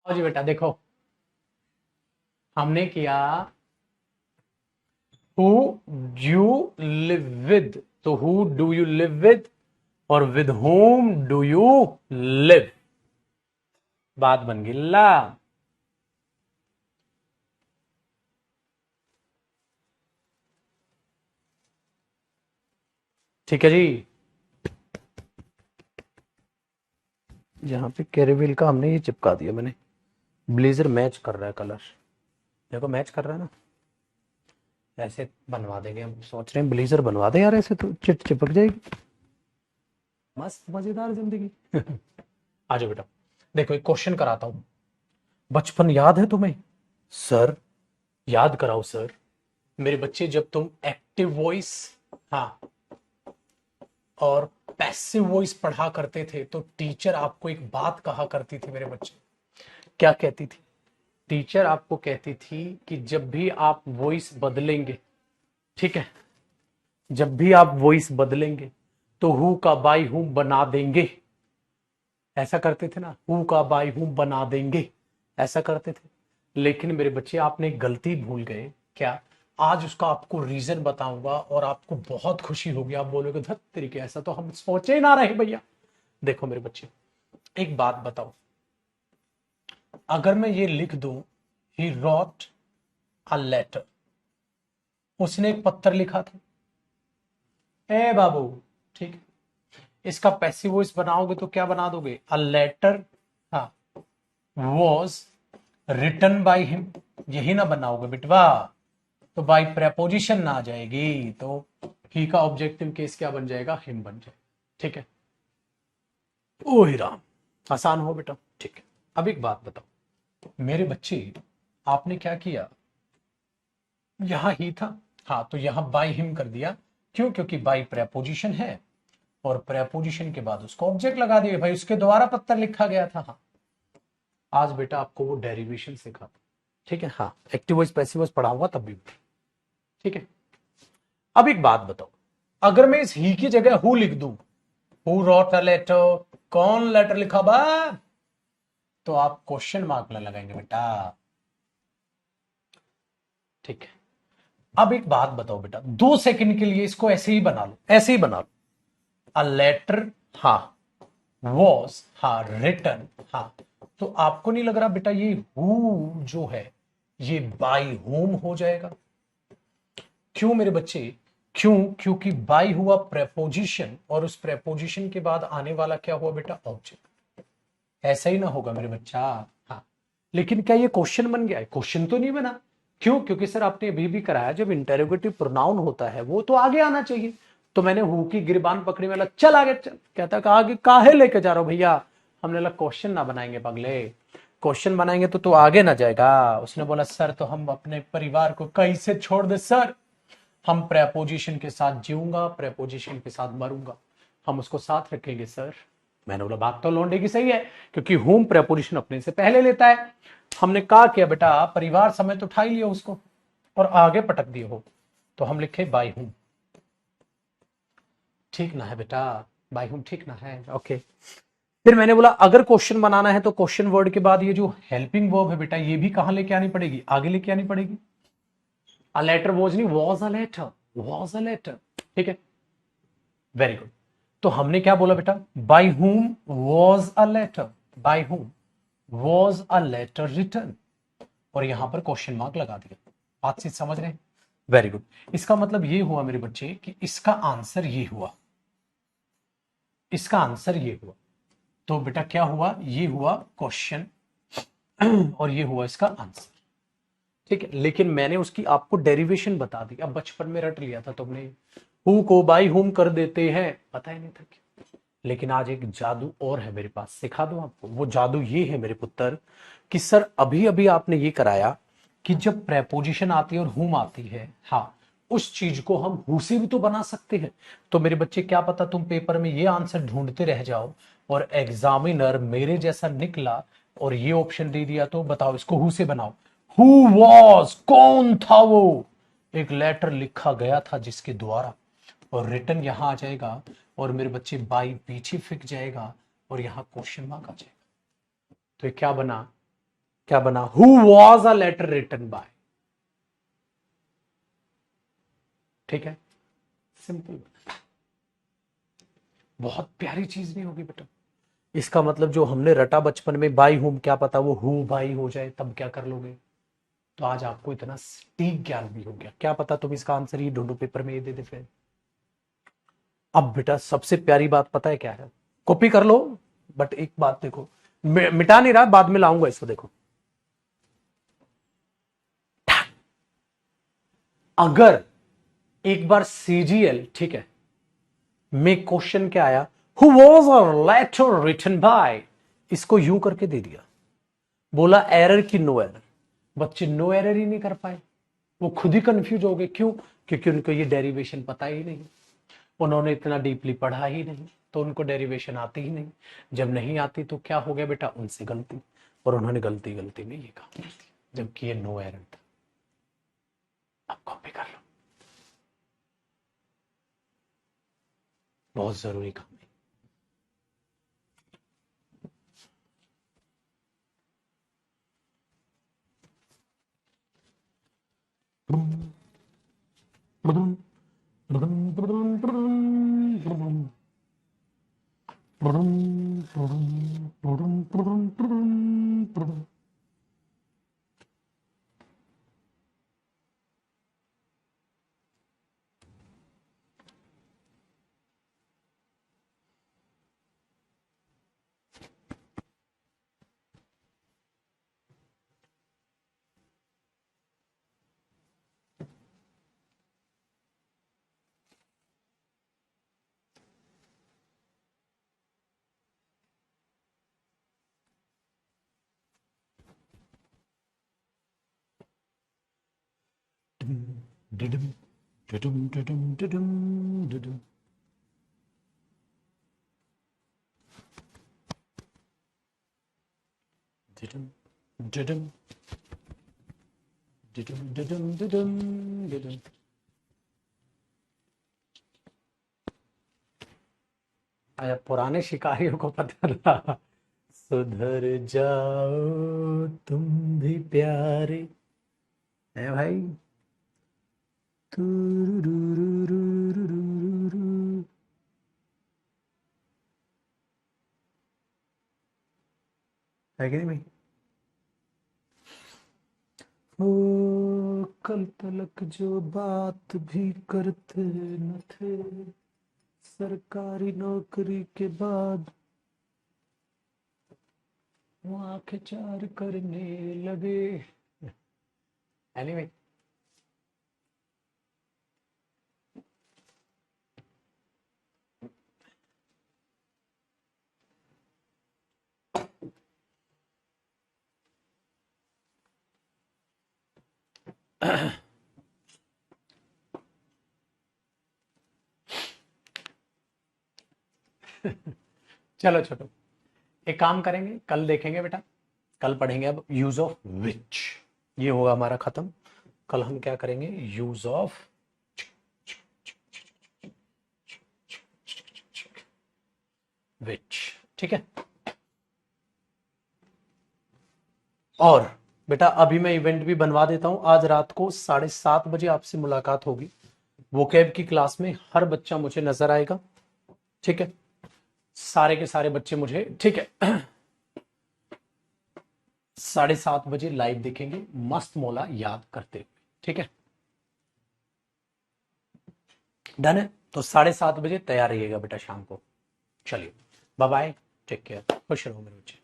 S1: और जी बेटा देखो, हमने किया हु यू लिव विद, तो who do you live with और with whom do you live, बात बन गई ला। ठीक है जी। यहां पे कैरेबिल का हमने ये चिपका दिया, मैंने ब्लेजर मैच कर रहा है कलर, देखो मैच कर रहा है ना, ऐसे बनवा देंगे हम, सोच रहे हैं ब्लेजर बनवा दे यार, ऐसे तो चिट चिपक जाएगी, मस्त मजेदार जिंदगी। आ जाओ बेटा, देखो एक क्वेश्चन कराता हूं, बचपन याद है तुम्हें, सर याद कराओ सर। मेरे बच्चे जब तुम एक्टिव वॉइस, हाँ, और पैसिव वॉइस पढ़ा करते थे तो टीचर आपको एक बात कहा करती थी मेरे बच्चे, क्या कहती थी, टीचर आपको कहती थी कि जब भी आप वॉइस बदलेंगे, ठीक है, जब भी आप वॉइस बदलेंगे तो हु का बाई हूं बना देंगे, ऐसा करते थे ना, हु का बाई हूं बना देंगे, ऐसा करते थे। लेकिन मेरे बच्चे आपने गलती भूल गए, क्या, आज उसका आपको रीजन बताऊंगा और आपको बहुत खुशी होगी, आप बोलोगे धत तरीके ऐसा तो हम सोचे ही ना रहे भैया। देखो मेरे बच्चे, एक बात बताओ, अगर मैं ये लिख दूं ही रॉट अ लेटर, उसने एक पत्र लिखा था, ए बाबू, ठीक है, इसका पैसिव वॉइस बनाओगे तो क्या बना दोगे, अ लेटर, हाँ, वॉज रिटन बाय हिम, यही ना बनाओगे बिटवा, तो बाय प्रेपोजिशन ना आ जाएगी, तो ही का ऑब्जेक्टिव केस क्या बन जाएगा, हिम बन जाएगा, ठीक है। ओ ही राम, आसान हो बेटा, ठीक है। अब एक बात बताओ मेरे बच्चे, आपने क्या किया, यहां ही था, हाँ, तो यहां बाय हिम कर दिया, क्यों, क्योंकि बाय प्रेपोजिशन है, और प्रेपोजिशन के बाद उसको ऑब्जेक्ट लगा दिए, भाई उसके द्वारा पत्र लिखा गया था, हाँ। आज बेटा आपको वो डेरिवेशन सिखा, ठीक है, हाँ, एक्टिव वॉइस पैसिव वॉइस पढ़ाऊंगा तब भी, ठीक है। अब एक बात बताओ, अगर मैं इस ही की जगह हु लिख दूं, हु रॉट अ लेटर, कौन लेटर लिखा बा, तो आप क्वेश्चन मार्क लगाएंगे बेटा, ठीक है। अब एक बात बताओ बेटा, 2 सेकंड के लिए इसको ऐसे ही बना लो, ऐसे ही बना लो, अ लेटर, हाँ, वॉज, हाँ, रिटन, हाँ, तो आपको नहीं लग रहा बेटा ये हु जो है ये बाई होम हो जाएगा, क्यों मेरे बच्चे, क्यों, क्योंकि बाई हुआ प्रेपोजिशन और उस प्रेपोजिशन के बाद आने वाला क्या हुआ बेटा, ऑब्जेक्ट, ऐसा ही ना होगा मेरे बच्चा, हाँ। लेकिन क्या ये क्वेश्चन बन गया है, क्वेश्चन तो नहीं बना, क्यों? क्योंकि सर आपने अभी भी कराया, जब इंटेरोगेटिव प्रोनाउन होता है वो तो आगे आना चाहिए। तो मैंने हु की गिरबान पकड़ी, वाला चल आगे चल, कहता कि आगे काहे लेके जा रहा हो भैया? हमने लगा क्वेश्चन ना बनाएंगे पगले, क्वेश्चन बनाएंगे तो आगे ना जाएगा। उसने बोला सर तो हम अपने परिवार को कैसे छोड़ दे सर, हम प्रेपोजिशन के साथ जीऊंगा, प्रेपोजिशन के साथ मरूंगा, हम उसको साथ रखेंगे सर। मैंने बोला बात तो लौंडे की सही है, क्योंकि होम प्रेपोजिशन अपने से पहले लेता है। हमने कहा किया बेटा परिवार समेत उठा ही लिया उसको और आगे पटक दिए हो, तो हम लिखे बाई हूं। ठीक ना है बेटा? बाई हूं ठीक ना है? ओके। फिर मैंने बोला अगर क्वेश्चन बनाना है तो क्वेश्चन वर्ड के बाद ये जो हेल्पिंग वर्ब है बेटा, ये भी कहां लेके आनी पड़ेगी? आगे लेके आनी पड़ेगी। अ लेटर वॉज नहीं, was a letter, was a letter. ठीक है, वेरी गुड। तो हमने क्या बोला बेटा? By whom was a letter, by whom was a letter written, और यहां पर क्वेश्चन मार्क लगा दिया। बात चीज समझ रहे हैं? Very good. इसका मतलब ये हुआ मेरे बच्चे कि इसका आंसर ये हुआ, इसका आंसर ये हुआ। तो बेटा क्या हुआ? ये हुआ क्वेश्चन और ये हुआ इसका आंसर। ठीक है, लेकिन मैंने उसकी आपको डेरिवेशन बता दी। अब बचपन में रट लिया था तुमने, हु को बाई हुम कर देते हैं, पता ही नहीं था क्या। लेकिन आज एक जादू और है मेरे पास, सिखा दूं आपको। वो जादू ये है मेरे पुत्र कि सर अभी अभी आपने ये कराया कि जब प्रेपोजिशन आती है और हुम आती है, हाँ, उस चीज को हम हु से भी तो बना सकते हैं। तो मेरे बच्चे क्या पता तुम पेपर में ये आंसर ढूंढते रह जाओ और एग्जामिनर मेरे जैसा निकला और ये ऑप्शन दे दिया, तो बताओ इसको हु से बनाओ। हु वॉज, कौन था वो? एक लेटर लिखा गया था जिसके द्वारा, और रिटर्न यहां आ जाएगा और मेरे बच्चे बाई पीछे फिक जाएगा और यहां क्वेश्चन मार्क आ जाएगा। तो ये क्या बना? क्या बना? Who was a letter written by. ठीक है, सिंपल। बहुत प्यारी चीज नहीं होगी बेटा? इसका मतलब जो हमने रटा बचपन में बाई हुम, क्या पता वो हु बाई हो जाए, तब क्या कर लोगे? तो आज आपको इतना सटीक ज्ञान भी हो गया, क्या पता तुम इसका आंसर ही ढूंढो पेपर में ये दे दे फिर। अब बेटा सबसे प्यारी बात पता है क्या है? कॉपी कर लो, बट एक बात देखो, मिटा नहीं रहा, बाद में लाऊंगा इसको, देखो। अगर एक बार सीजीएल, ठीक है, में क्वेश्चन क्या आया, who was a letter written by, इसको यूं करके दे दिया, बोला एरर की नो एरर, बच्चे नो एरर ही नहीं कर पाए, वो खुद ही कंफ्यूज हो गए। क्यों? क्योंकि उनको ये डेरिवेशन पता ही नहीं, उन्होंने इतना डीपली पढ़ा ही नहीं, तो उनको डेरिवेशन आती ही नहीं। जब नहीं आती तो क्या हो गया बेटा? उनसे गलती, और उन्होंने गलती गलती में ये काम कर दिया, जबकि ये नो एरर था। अब कॉपी कर लो, बहुत जरूरी काम है। आया पुराने शिकारियों को पता था। सुधर जाओ तुम भी प्यारे, है भाई। है कि नहीं भाई? ओ कल तलक जो बात भी करते न थे, सरकारी नौकरी के बाद वो आंखें चार करने लगे। एनीवे चलो छोटो, एक काम करेंगे, कल देखेंगे बेटा, कल पढ़ेंगे अब यूज ऑफ विच। ये होगा हमारा खत्म। कल हम क्या करेंगे, यूज ऑफ विच। ठीक है। और बेटा अभी मैं इवेंट भी बनवा देता हूं, आज रात को 7:30 बजे आपसे मुलाकात होगी। वोकैब की क्लास में हर बच्चा मुझे नजर आएगा। ठीक है, सारे के सारे बच्चे मुझे, ठीक है, 7:30 बजे लाइव देखेंगे, मस्त मौला याद करते हुए। ठीक है, डन है। तो 7:30 बजे तैयार रहिएगा बेटा शाम को। चलिए, बाय बाय, टेक केयर, खुश रहो मेरे बच्चे।